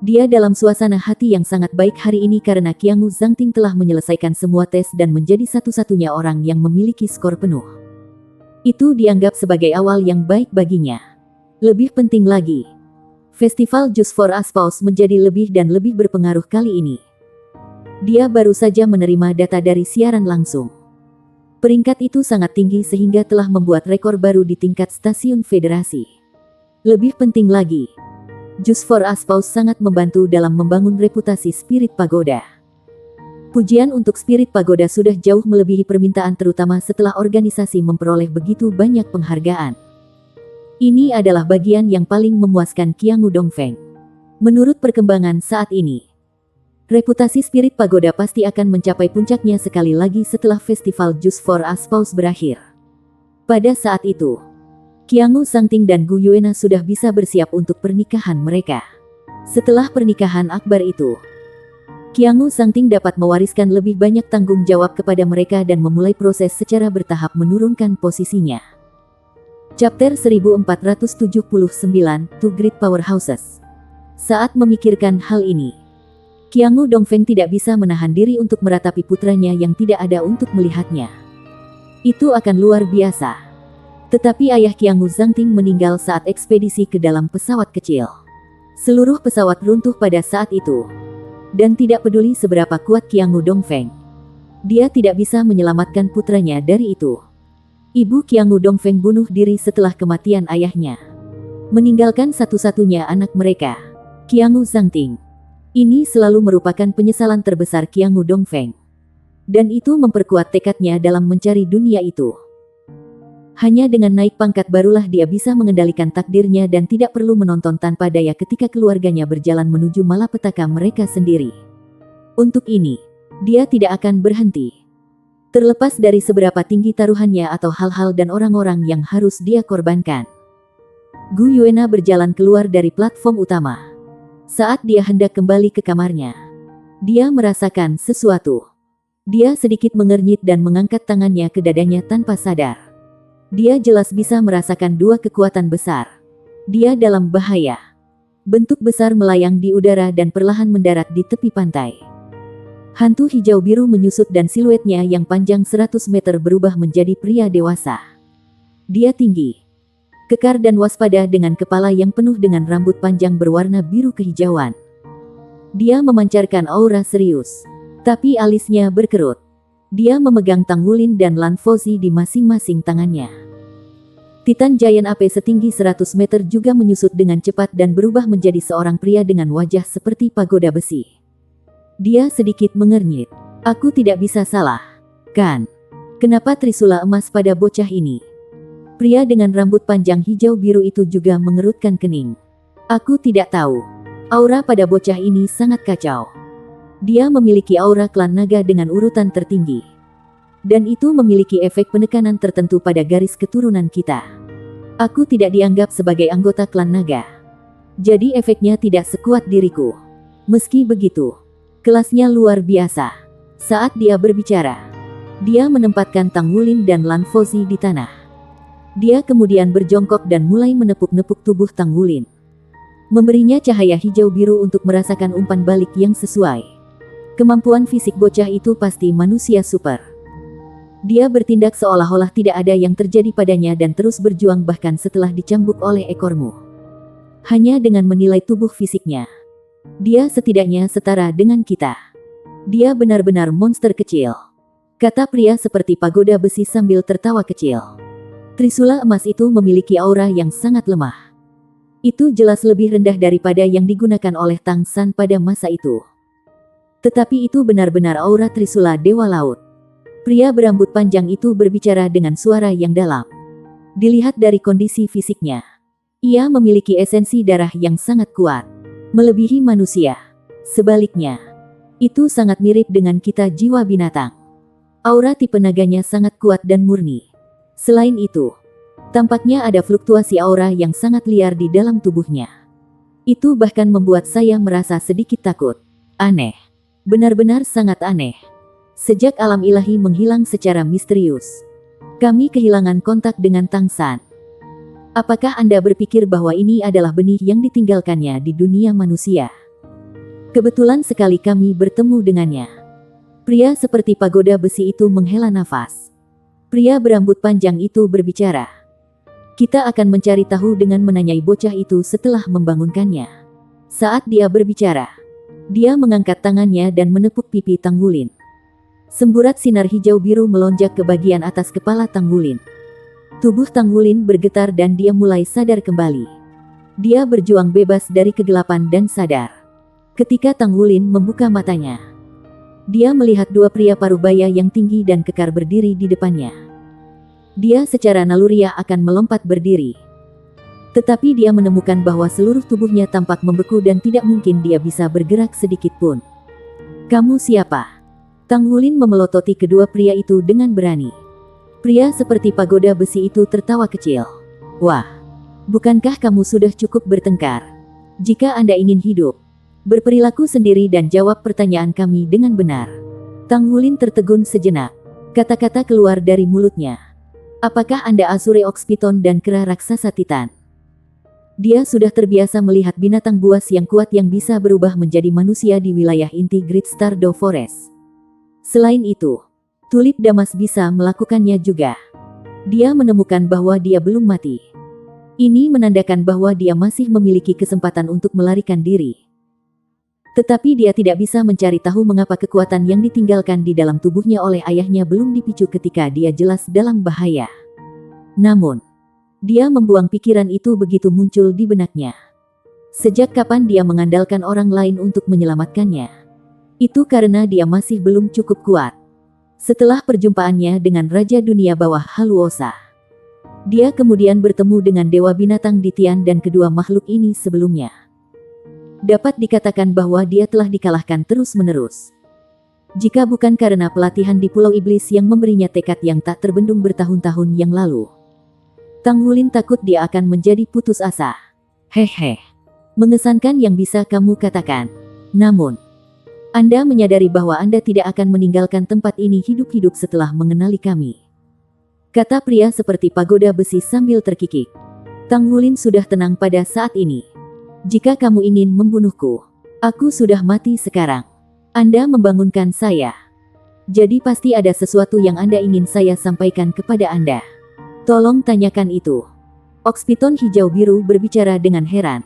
[SPEAKER 1] Dia dalam suasana hati yang sangat baik hari ini karena Qiangu Zhangting telah menyelesaikan semua tes dan menjadi satu-satunya orang yang memiliki skor penuh. Itu dianggap sebagai awal yang baik baginya. Lebih penting lagi, Festival Just for Aspause menjadi lebih dan lebih berpengaruh kali ini. Dia baru saja menerima data dari siaran langsung. Peringkat itu sangat tinggi sehingga telah membuat rekor baru di tingkat stasiun federasi. Lebih penting lagi, Just for Aspause sangat membantu dalam membangun reputasi Spirit Pagoda. Pujian untuk Spirit Pagoda sudah jauh melebihi permintaan terutama setelah organisasi memperoleh begitu banyak penghargaan. Ini adalah bagian yang paling memuaskan Qiangu Dongfeng. Menurut perkembangan saat ini, reputasi Spirit Pagoda pasti akan mencapai puncaknya sekali lagi setelah festival Just for Aspause berakhir. Pada saat itu, Qiangu Zhangting dan Gu Yuena sudah bisa bersiap untuk pernikahan mereka. Setelah pernikahan akbar itu, Qiangu Zhangting dapat mewariskan lebih banyak tanggung jawab kepada mereka dan memulai proses secara bertahap menurunkan posisinya. Chapter 1479, Two Great Powerhouses. Saat memikirkan hal ini, Qiangu Dongfeng tidak bisa menahan diri untuk meratapi putranya yang tidak ada untuk melihatnya. Itu akan luar biasa. Tetapi ayah Qiangu Zhangting meninggal saat ekspedisi ke dalam pesawat kecil. Seluruh pesawat runtuh pada saat itu. Dan tidak peduli seberapa kuat Qiangu Dongfeng, dia tidak bisa menyelamatkan putranya dari itu. Ibu Qiangu Dongfeng bunuh diri setelah kematian ayahnya, meninggalkan satu-satunya anak mereka, Qiangu Zhangting. Ini selalu merupakan penyesalan terbesar Qiangu Dongfeng. Dan itu memperkuat tekadnya dalam mencari dunia itu. Hanya dengan naik pangkat barulah dia bisa mengendalikan takdirnya dan tidak perlu menonton tanpa daya ketika keluarganya berjalan menuju malapetaka mereka sendiri. Untuk ini, dia tidak akan berhenti. Terlepas dari seberapa tinggi taruhannya atau hal-hal dan orang-orang yang harus dia korbankan. Gu Yuena berjalan keluar dari platform utama. Saat dia hendak kembali ke kamarnya, dia merasakan sesuatu. Dia sedikit mengernyit dan mengangkat tangannya ke dadanya tanpa sadar. Dia jelas bisa merasakan dua kekuatan besar. Dia dalam bahaya. Bentuk besar melayang di udara dan perlahan mendarat di tepi pantai. Hantu hijau biru menyusut dan siluetnya yang panjang 100 meter berubah menjadi pria dewasa. Dia tinggi, kekar dan waspada dengan kepala yang penuh dengan rambut panjang berwarna biru kehijauan. Dia memancarkan aura serius, tapi alisnya berkerut. Dia memegang Tangwulin dan Lan Fozi di masing-masing tangannya. Titan Giant Ape setinggi 100 meter juga menyusut dengan cepat dan berubah menjadi seorang pria dengan wajah seperti pagoda besi. Dia sedikit mengernyit. Aku tidak bisa salah, kan? Kenapa trisula emas pada bocah ini? Pria dengan rambut panjang hijau biru itu juga mengerutkan kening. Aku tidak tahu. Aura pada bocah ini sangat kacau. Dia memiliki aura klan naga dengan urutan tertinggi. Dan itu memiliki efek penekanan tertentu pada garis keturunan kita. Aku tidak dianggap sebagai anggota klan naga. Jadi efeknya tidak sekuat diriku. Meski begitu, kelasnya luar biasa. Saat dia berbicara, dia menempatkan Tangwulin dan Lan Fozi di tanah. Dia kemudian berjongkok dan mulai menepuk-nepuk tubuh Tangwulin, memberinya cahaya hijau biru untuk merasakan umpan balik yang sesuai. Kemampuan fisik bocah itu pasti manusia super. Dia bertindak seolah-olah tidak ada yang terjadi padanya dan terus berjuang bahkan setelah dicambuk oleh ekormu. Hanya dengan menilai tubuh fisiknya, dia setidaknya setara dengan kita. Dia benar-benar monster kecil, kata pria seperti pagoda besi sambil tertawa kecil. Trisula emas itu memiliki aura yang sangat lemah. Itu jelas lebih rendah daripada yang digunakan oleh Tang San pada masa itu. Tetapi itu benar-benar aura Trisula Dewa Laut. Pria berambut panjang itu berbicara dengan suara yang dalam. Dilihat dari kondisi fisiknya, ia memiliki esensi darah yang sangat kuat, melebihi manusia. Sebaliknya, Itu sangat mirip dengan kita jiwa binatang. Aura tipe naganya sangat kuat dan murni. Selain itu, tampaknya ada fluktuasi aura yang sangat liar di dalam tubuhnya. Itu bahkan membuat saya merasa sedikit takut. Aneh. Benar-benar sangat aneh. Sejak alam ilahi menghilang secara misterius, kami kehilangan kontak dengan Tang San. Apakah Anda berpikir bahwa ini adalah benih yang ditinggalkannya di dunia manusia? Kebetulan sekali kami bertemu dengannya. Pria seperti pagoda besi itu menghela nafas. Pria berambut panjang itu berbicara. Kita akan mencari tahu dengan menanyai bocah itu setelah membangunkannya. Saat dia berbicara, dia mengangkat tangannya dan menepuk pipi Tanggulin. Semburat sinar hijau biru melonjak ke bagian atas kepala Tanggulin. Tubuh Tanggulin bergetar dan dia mulai sadar kembali. Dia berjuang bebas dari kegelapan dan sadar. Ketika Tanggulin membuka matanya, dia melihat dua pria parubaya yang tinggi dan kekar berdiri di depannya. Dia secara naluriah akan melompat berdiri. Tetapi dia menemukan bahwa seluruh tubuhnya tampak membeku dan tidak mungkin dia bisa bergerak sedikit pun. "Kamu siapa?" Tanggulin memelototi kedua pria itu dengan berani. Pria seperti pagoda besi itu tertawa kecil. "Wah, bukankah kamu sudah cukup bertengkar? Jika Anda ingin hidup, berperilaku sendiri dan jawab pertanyaan kami dengan benar." Tanggulin tertegun sejenak. Kata-kata keluar dari mulutnya. "Apakah Anda Azure Oxpiton dan kera raksasa Titan?" Dia sudah terbiasa melihat binatang buas yang kuat yang bisa berubah menjadi manusia di wilayah inti Great Stardew Forest. Selain itu, Tulip Damas bisa melakukannya juga. Dia menemukan bahwa dia belum mati. Ini menandakan bahwa dia masih memiliki kesempatan untuk melarikan diri. Tetapi dia tidak bisa mencari tahu mengapa kekuatan yang ditinggalkan di dalam tubuhnya oleh ayahnya belum dipicu ketika dia jelas dalam bahaya. Namun, dia membuang pikiran itu begitu muncul di benaknya. Sejak kapan dia mengandalkan orang lain untuk menyelamatkannya? Itu karena dia masih belum cukup kuat. Setelah perjumpaannya dengan Raja Dunia Bawah Haluosa, dia kemudian bertemu dengan Dewa Binatang Ditian dan kedua makhluk ini sebelumnya. Dapat dikatakan bahwa dia telah dikalahkan terus-menerus. Jika bukan karena pelatihan di Pulau Iblis yang memberinya tekad yang tak terbendung bertahun-tahun yang lalu, Tanggulin takut dia akan menjadi putus asa. Hehe. Mengesankan yang bisa kamu katakan. Namun, Anda menyadari bahwa Anda tidak akan meninggalkan tempat ini hidup-hidup setelah mengenali kami. Kata pria seperti pagoda besi sambil terkikik. Tanggulin sudah tenang pada saat ini. Jika kamu ingin membunuhku, aku sudah mati sekarang. Anda membangunkan saya. Jadi pasti ada sesuatu yang Anda ingin saya sampaikan kepada Anda. Tolong tanyakan itu. Oxpiton hijau biru berbicara dengan heran.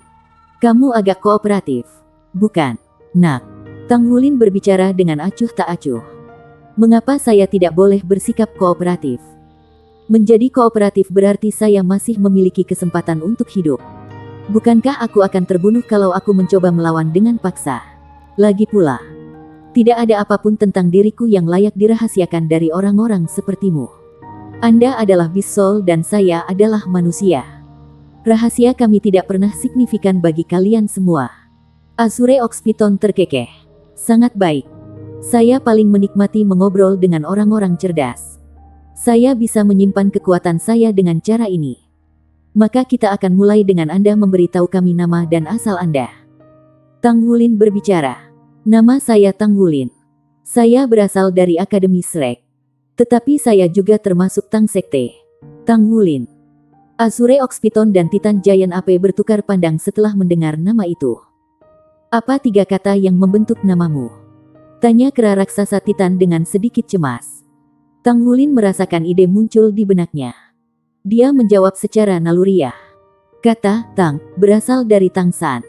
[SPEAKER 1] Kamu agak kooperatif, bukan, Nak? Tanggulin berbicara dengan acuh tak acuh. Mengapa saya tidak boleh bersikap kooperatif? Menjadi kooperatif berarti saya masih memiliki kesempatan untuk hidup. Bukankah aku akan terbunuh kalau aku mencoba melawan dengan paksa? Lagi pula, tidak ada apapun tentang diriku yang layak dirahasiakan dari orang-orang sepertimu. Anda adalah Beast Soul dan saya adalah manusia. Rahasia kami tidak pernah signifikan bagi kalian semua. Azure Oxpiton terkekeh. Sangat baik. Saya paling menikmati mengobrol dengan orang-orang cerdas. Saya bisa menyimpan kekuatan saya dengan cara ini. Maka kita akan mulai dengan Anda memberitahu kami nama dan asal Anda. Tanggulin berbicara. Nama saya Tanggulin. Saya berasal dari Akademi Shrek. Tetapi saya juga termasuk Tang Sekte. Tanggulin. Azure Oxpiton dan Titan Giant Ape bertukar pandang setelah mendengar nama itu. Apa tiga kata yang membentuk namamu? Tanya kera raksasa Titan dengan sedikit cemas. Tanggulin merasakan ide muncul di benaknya. Dia menjawab secara naluriah. Kata Tang berasal dari Tang San.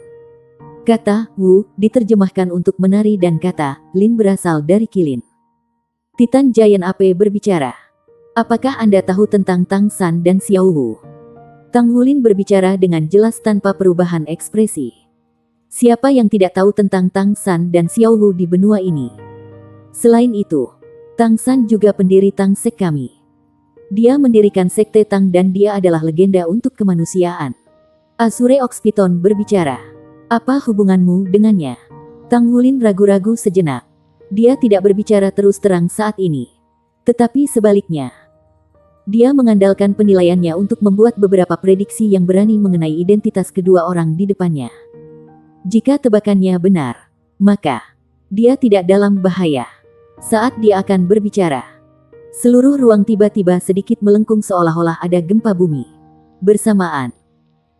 [SPEAKER 1] Kata Wu diterjemahkan untuk menari dan kata Lin berasal dari Kilin. Titan Giant Ape berbicara. Apakah Anda tahu tentang Tang San dan Xiao Wu? Tanggulin berbicara dengan jelas tanpa perubahan ekspresi. Siapa yang tidak tahu tentang Tang San dan Xiao Wu di benua ini? Selain itu, Tang San juga pendiri Tang Sek kami. Dia mendirikan Sekte Tang dan dia adalah legenda untuk kemanusiaan. Azure Oxpiton berbicara. Apa hubunganmu dengannya? Tanggulin ragu-ragu sejenak. Dia tidak berbicara terus terang saat ini. Tetapi sebaliknya, dia mengandalkan penilaiannya untuk membuat beberapa prediksi yang berani mengenai identitas kedua orang di depannya. Jika tebakannya benar, maka dia tidak dalam bahaya. Saat dia akan berbicara, seluruh ruang tiba-tiba sedikit melengkung seolah-olah ada gempa bumi. Bersamaan,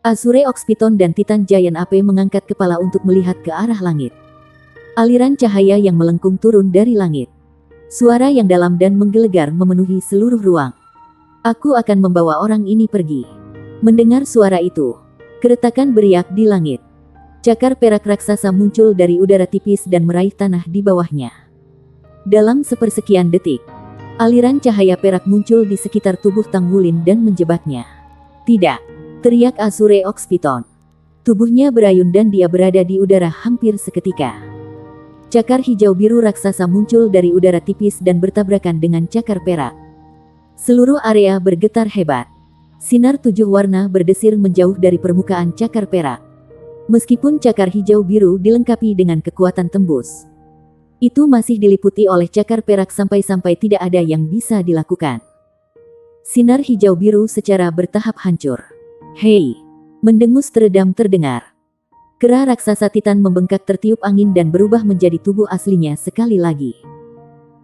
[SPEAKER 1] Azure Ox Python dan Titan Giant Ape mengangkat kepala untuk melihat ke arah langit. Aliran cahaya yang melengkung turun dari langit. Suara yang dalam dan menggelegar memenuhi seluruh ruang. Aku akan membawa orang ini pergi. Mendengar suara itu, keretakan beriak di langit. Cakar perak raksasa muncul dari udara tipis dan meraih tanah di bawahnya. Dalam sepersekian detik, aliran cahaya perak muncul di sekitar tubuh Tang Wulin dan menjebaknya. Tidak, teriak Azure Ox Python. Tubuhnya berayun dan dia berada di udara hampir seketika. Cakar hijau biru raksasa muncul dari udara tipis dan bertabrakan dengan cakar perak. Seluruh area bergetar hebat. Sinar 7 warna berdesir menjauh dari permukaan cakar perak. Meskipun cakar hijau biru dilengkapi dengan kekuatan tembus, itu masih diliputi oleh cakar perak sampai-sampai tidak ada yang bisa dilakukan. Sinar hijau biru secara bertahap hancur. Hei! Mendengus teredam terdengar. Kera raksasa Titan membengkak tertiup angin dan berubah menjadi tubuh aslinya sekali lagi.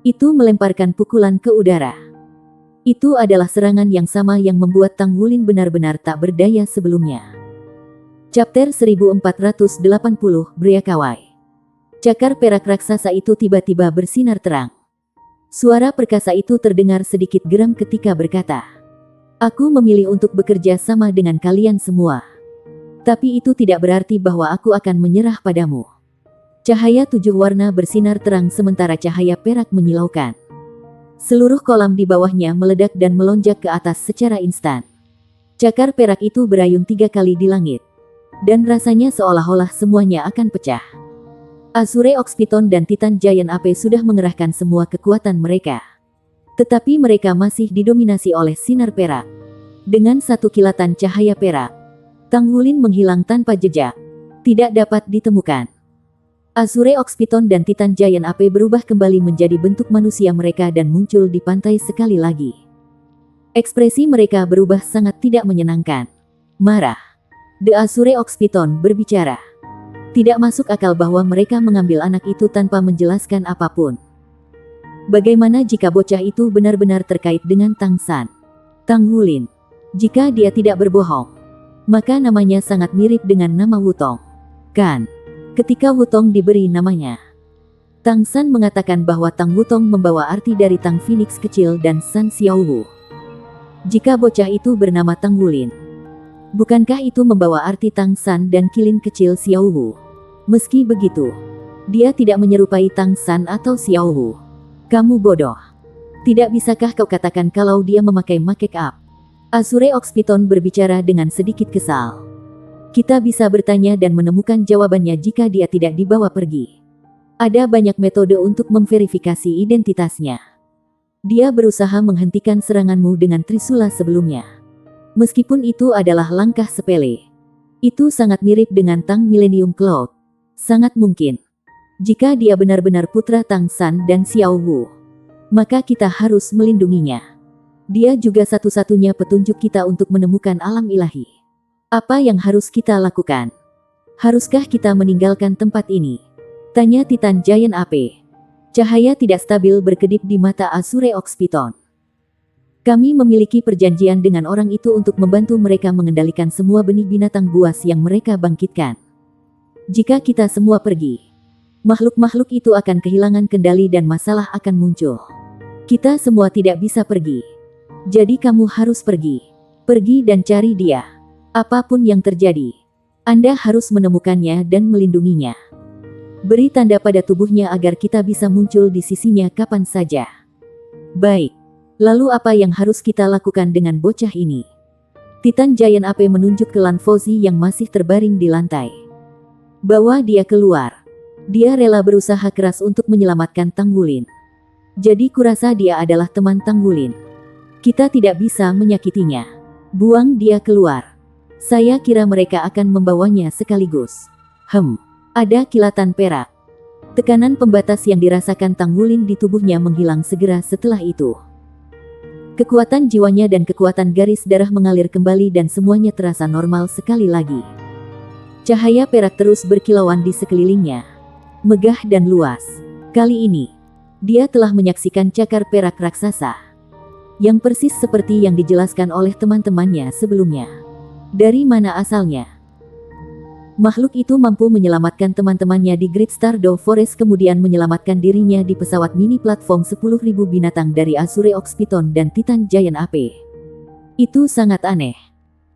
[SPEAKER 1] Itu melemparkan pukulan ke udara. Itu adalah serangan yang sama yang membuat Tang Wulin benar-benar tak berdaya sebelumnya. Chapter 1480, Briakawai. Cakar perak raksasa itu tiba-tiba bersinar terang. Suara perkasa itu terdengar sedikit geram ketika berkata, "Aku memilih untuk bekerja sama dengan kalian semua. Tapi itu tidak berarti bahwa aku akan menyerah padamu." Cahaya 7 warna bersinar terang sementara cahaya perak menyilaukan. Seluruh kolam di bawahnya meledak dan melonjak ke atas secara instan. Cakar perak itu berayun 3 kali di langit. Dan rasanya seolah-olah semuanya akan pecah. Azure Ox Python dan Titan Giant Ape sudah mengerahkan semua kekuatan mereka. Tetapi mereka masih didominasi oleh sinar perak. Dengan satu kilatan cahaya perak, Tang Wulin menghilang tanpa jejak. Tidak dapat ditemukan. Azure Ox Python dan Titan Giant Ape berubah kembali menjadi bentuk manusia mereka dan muncul di pantai sekali lagi. Ekspresi mereka berubah sangat tidak menyenangkan. Marah. The Azure Ox Python berbicara. Tidak masuk akal bahwa mereka mengambil anak itu tanpa menjelaskan apapun. Bagaimana jika bocah itu benar-benar terkait dengan Tang San? Tang Wulin. Jika dia tidak berbohong, maka namanya sangat mirip dengan nama Wutong. Kan? Ketika Wutong diberi namanya, Tang San mengatakan bahwa Tang Wutong membawa arti dari Tang Phoenix kecil dan San Xiaowu. Jika bocah itu bernama Tang Wulin, bukankah itu membawa arti Tang San dan kilin kecil Xiaowu? Meski begitu, dia tidak menyerupai Tang San atau Xiaowu. Kamu bodoh. Tidak bisakah kau katakan kalau dia memakai make up? Azure Ox Python berbicara dengan sedikit kesal. Kita bisa bertanya dan menemukan jawabannya jika dia tidak dibawa pergi. Ada banyak metode untuk memverifikasi identitasnya. Dia berusaha menghentikan seranganmu dengan Trisula sebelumnya. Meskipun itu adalah langkah sepele, itu sangat mirip dengan Tang Millennium Cloud. Sangat mungkin, jika dia benar-benar putra Tang San dan Xiao Wu, maka kita harus melindunginya. Dia juga satu-satunya petunjuk kita untuk menemukan alam ilahi. Apa yang harus kita lakukan? Haruskah kita meninggalkan tempat ini? Tanya Titan Giant Ape. Cahaya tidak stabil berkedip di mata Azure Ox Python. Kami memiliki perjanjian dengan orang itu untuk membantu mereka mengendalikan semua benih binatang buas yang mereka bangkitkan. Jika kita semua pergi, makhluk-makhluk itu akan kehilangan kendali dan masalah akan muncul. Kita semua tidak bisa pergi. Jadi kamu harus pergi. Pergi dan cari dia. Apapun yang terjadi, Anda harus menemukannya dan melindunginya. Beri tanda pada tubuhnya agar kita bisa muncul di sisinya kapan saja. Baik. Lalu apa yang harus kita lakukan dengan bocah ini? Titan Giant Ape menunjuk ke Lan Fauzi yang masih terbaring di lantai. Bawa dia keluar. Dia rela berusaha keras untuk menyelamatkan Tang Wulin. Jadi kurasa dia adalah teman Tang Wulin. Kita tidak bisa menyakitinya. Buang dia keluar. Saya kira mereka akan membawanya sekaligus. Ada kilatan perak. Tekanan pembatas yang dirasakan Tang Wulin di tubuhnya menghilang segera setelah itu. Kekuatan jiwanya dan kekuatan garis darah mengalir kembali dan semuanya terasa normal sekali lagi. Cahaya perak terus berkilauan di sekelilingnya, megah dan luas. Kali ini, dia telah menyaksikan cakar perak raksasa, yang persis seperti yang dijelaskan oleh teman-temannya sebelumnya. Dari mana asalnya? Makhluk itu mampu menyelamatkan teman-temannya di Great Stardew Forest kemudian menyelamatkan dirinya di pesawat mini platform 10.000 binatang dari Azure Ox Python dan Titan Giant Ape. Itu sangat aneh.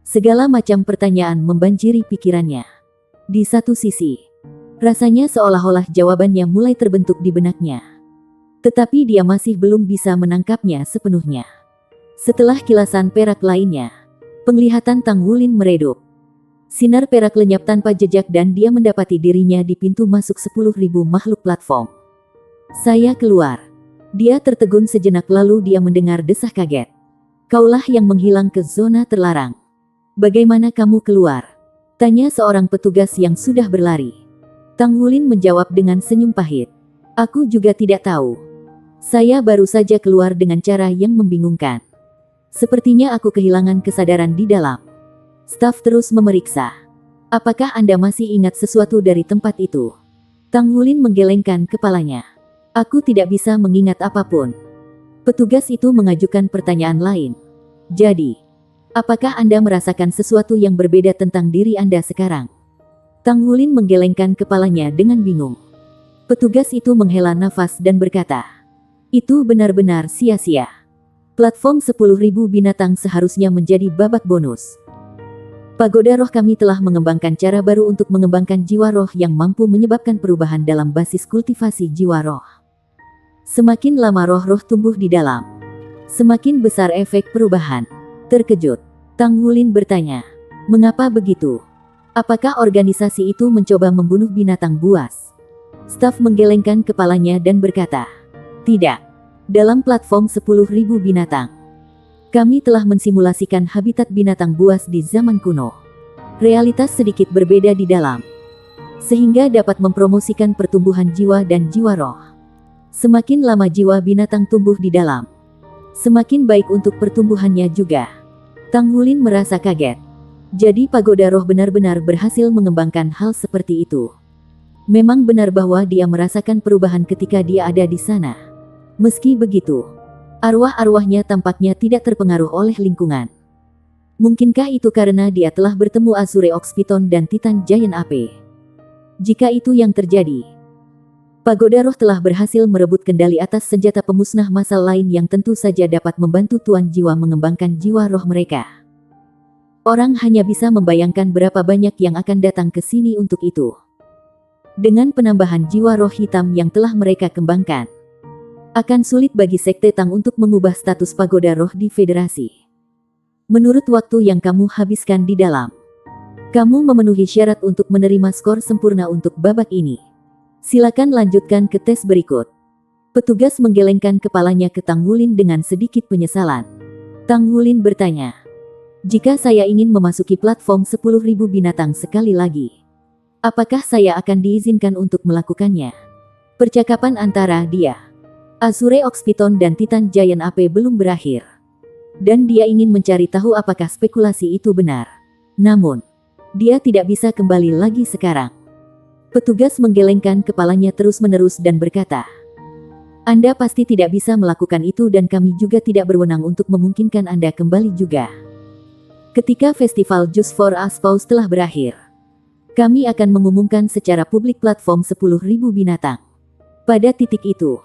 [SPEAKER 1] Segala macam pertanyaan membanjiri pikirannya. Di satu sisi, rasanya seolah-olah jawabannya mulai terbentuk di benaknya. Tetapi dia masih belum bisa menangkapnya sepenuhnya. Setelah kilasan perak lainnya, penglihatan Tang Wulin meredup. Sinar perak lenyap tanpa jejak dan dia mendapati dirinya di pintu masuk 10.000 makhluk platform. Saya keluar. Dia tertegun sejenak lalu dia mendengar desah kaget. Kaulah yang menghilang ke zona terlarang. Bagaimana kamu keluar? Tanya seorang petugas yang sudah berlari. Tang Wulin menjawab dengan senyum pahit. Aku juga tidak tahu. Saya baru saja keluar dengan cara yang membingungkan. Sepertinya aku kehilangan kesadaran di dalam. Staf terus memeriksa. Apakah Anda masih ingat sesuatu dari tempat itu? Tang Wulin menggelengkan kepalanya. Aku tidak bisa mengingat apapun. Petugas itu mengajukan pertanyaan lain. Jadi, apakah Anda merasakan sesuatu yang berbeda tentang diri Anda sekarang? Tang Wulin menggelengkan kepalanya dengan bingung. Petugas itu menghela nafas dan berkata, itu benar-benar sia-sia. Platform 10.000 binatang seharusnya menjadi babak bonus. Pagoda roh kami telah mengembangkan cara baru untuk mengembangkan jiwa roh yang mampu menyebabkan perubahan dalam basis kultivasi jiwa roh. Semakin lama roh-roh tumbuh di dalam, semakin besar efek perubahan. Terkejut, Tang Wulin bertanya, mengapa begitu? Apakah organisasi itu mencoba membunuh binatang buas? Staf menggelengkan kepalanya dan berkata, tidak. Dalam platform 10.000 binatang, kami telah mensimulasikan habitat binatang buas di zaman kuno. Realitas sedikit berbeda di dalam, sehingga dapat mempromosikan pertumbuhan jiwa dan jiwa roh. Semakin lama jiwa binatang tumbuh di dalam, semakin baik untuk pertumbuhannya juga. Tang Wulin merasa kaget. Jadi pagoda roh benar-benar berhasil mengembangkan hal seperti itu. Memang benar bahwa dia merasakan perubahan ketika dia ada di sana. Meski begitu, arwah-arwahnya tampaknya tidak terpengaruh oleh lingkungan. Mungkinkah itu karena dia telah bertemu Azure Ox Python dan Titan Giant Ape? Jika itu yang terjadi, pagoda roh telah berhasil merebut kendali atas senjata pemusnah massal lain yang tentu saja dapat membantu Tuan Jiwa mengembangkan jiwa roh mereka. Orang hanya bisa membayangkan berapa banyak yang akan datang ke sini untuk itu. Dengan penambahan jiwa roh hitam yang telah mereka kembangkan, akan sulit bagi Sekte Tang untuk mengubah status pagoda roh di federasi. Menurut waktu yang kamu habiskan di dalam, kamu memenuhi syarat untuk menerima skor sempurna untuk babak ini. Silakan lanjutkan ke tes berikut. Petugas menggelengkan kepalanya ke Tang Wulin dengan sedikit penyesalan. Tang Wulin bertanya, jika saya ingin memasuki platform 10.000 binatang sekali lagi, apakah saya akan diizinkan untuk melakukannya? Percakapan antara dia, Azure Ox Python dan Titan Giant Ape belum berakhir. Dan dia ingin mencari tahu apakah spekulasi itu benar. Namun, dia tidak bisa kembali lagi sekarang. Petugas menggelengkan kepalanya terus-menerus dan berkata, Anda pasti tidak bisa melakukan itu dan kami juga tidak berwenang untuk memungkinkan Anda kembali juga. Ketika festival Just for Us Pause telah berakhir, kami akan mengumumkan secara publik platform 10.000 binatang. Pada titik itu,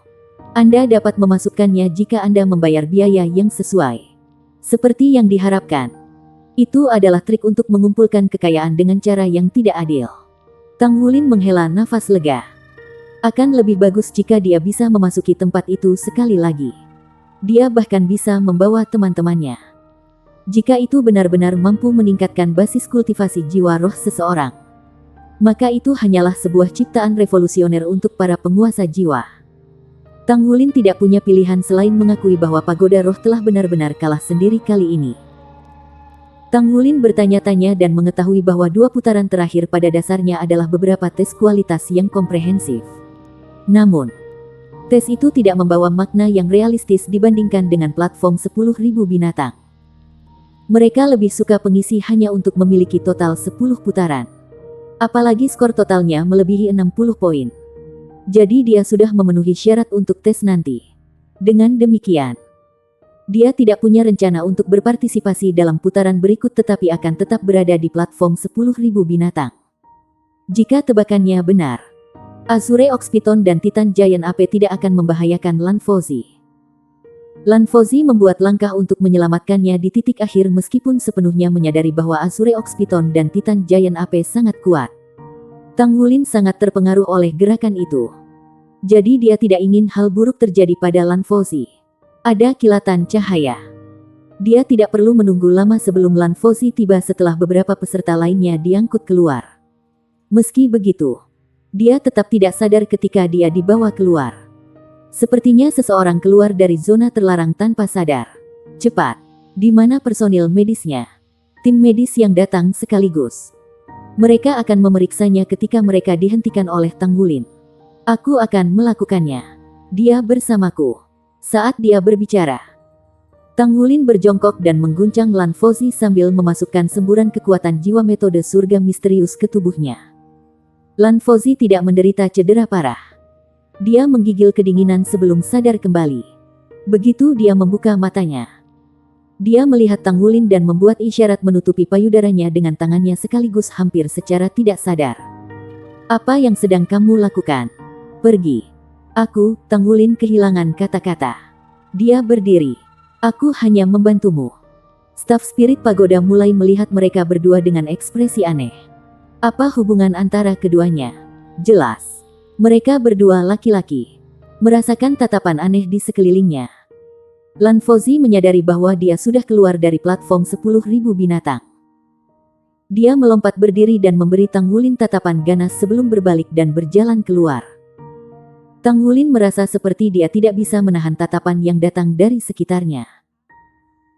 [SPEAKER 1] Anda dapat memasukkannya jika Anda membayar biaya yang sesuai. Seperti yang diharapkan. Itu adalah trik untuk mengumpulkan kekayaan dengan cara yang tidak adil. Tang Wulin menghela nafas lega. Akan lebih bagus jika dia bisa memasuki tempat itu sekali lagi. Dia bahkan bisa membawa teman-temannya. Jika itu benar-benar mampu meningkatkan basis kultivasi jiwa roh seseorang, maka itu hanyalah sebuah ciptaan revolusioner untuk para penguasa jiwa. Tang Wulin tidak punya pilihan selain mengakui bahwa pagoda roh telah benar-benar kalah sendiri kali ini. Tang Wulin bertanya-tanya dan mengetahui bahwa 2 putaran terakhir pada dasarnya adalah beberapa tes kualitas yang komprehensif. Namun, tes itu tidak membawa makna yang realistis dibandingkan dengan platform 10.000 binatang. Mereka lebih suka pengisi hanya untuk memiliki total 10 putaran. Apalagi skor totalnya melebihi 60 poin. Jadi dia sudah memenuhi syarat untuk tes nanti. Dengan demikian, dia tidak punya rencana untuk berpartisipasi dalam putaran berikut tetapi akan tetap berada di platform 10.000 binatang. Jika tebakannya benar, Azure Ox Python dan Titan Giant AP tidak akan membahayakan Lan Fozzy. Lan Fozzy membuat langkah untuk menyelamatkannya di titik akhir meskipun sepenuhnya menyadari bahwa Azure Ox Python dan Titan Giant AP sangat kuat. Tang Wulin sangat terpengaruh oleh gerakan itu. Jadi dia tidak ingin hal buruk terjadi pada Lan Fozzy. Ada kilatan cahaya. Dia tidak perlu menunggu lama sebelum Lan Fozzy tiba setelah beberapa peserta lainnya diangkut keluar. Meski begitu, dia tetap tidak sadar ketika dia dibawa keluar. Sepertinya seseorang keluar dari zona terlarang tanpa sadar. Cepat, di mana personil medisnya? Tim medis yang datang sekaligus. Mereka akan memeriksanya ketika mereka dihentikan oleh Tang Wulin. Aku akan melakukannya. Dia bersamaku. Saat dia berbicara, Tang Wulin berjongkok dan mengguncang Lan Fozzy sambil memasukkan semburan kekuatan jiwa metode surga misterius ke tubuhnya. Lan Fozzy tidak menderita cedera parah. Dia menggigil kedinginan sebelum sadar kembali. Begitu dia membuka matanya, dia melihat Tang Wulin dan membuat isyarat menutupi payudaranya dengan tangannya sekaligus hampir secara tidak sadar. Apa yang sedang kamu lakukan? Pergi. Aku, Tang Wulin kehilangan kata-kata. Dia berdiri. Aku hanya membantumu. Staf spirit pagoda mulai melihat mereka berdua dengan ekspresi aneh. Apa hubungan antara keduanya? Jelas, mereka berdua laki-laki. Merasakan tatapan aneh di sekelilingnya. Lan Fozzy menyadari bahwa dia sudah keluar dari platform 10.000 binatang. Dia melompat berdiri dan memberi Tang Wulin tatapan ganas sebelum berbalik dan berjalan keluar. Tang Wulin merasa seperti dia tidak bisa menahan tatapan yang datang dari sekitarnya.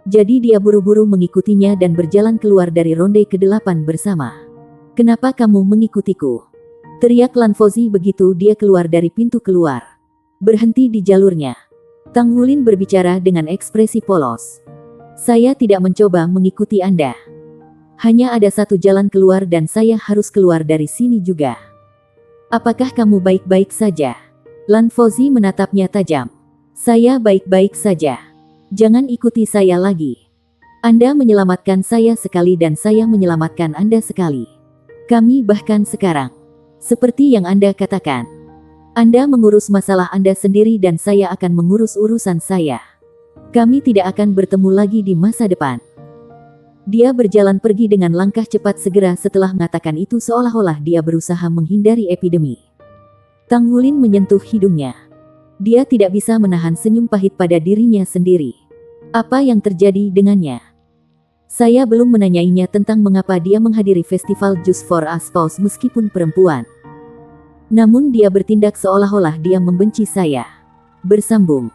[SPEAKER 1] Jadi dia buru-buru mengikutinya dan berjalan keluar dari ronde ke-8 bersama. Kenapa kamu mengikutiku? Teriak Lan Fozzy begitu dia keluar dari pintu keluar. Berhenti di jalurnya. Tang Wulin berbicara dengan ekspresi polos. Saya tidak mencoba mengikuti Anda. Hanya ada satu jalan keluar dan saya harus keluar dari sini juga. Apakah kamu baik-baik saja? Lan Fozzy menatapnya tajam. Saya baik-baik saja. Jangan ikuti saya lagi. Anda menyelamatkan saya sekali dan saya menyelamatkan Anda sekali. Kami bahkan sekarang. Seperti yang Anda katakan. Anda mengurus masalah Anda sendiri dan saya akan mengurus urusan saya. Kami tidak akan bertemu lagi di masa depan. Dia berjalan pergi dengan langkah cepat segera setelah mengatakan itu seolah-olah dia berusaha menghindari epidemi. Tang Wulin menyentuh hidungnya. Dia tidak bisa menahan senyum pahit pada dirinya sendiri. Apa yang terjadi dengannya? Saya belum menanyainya tentang mengapa dia menghadiri festival Just for a Spouse meskipun perempuan. Namun dia bertindak seolah-olah dia membenci saya. Bersambung.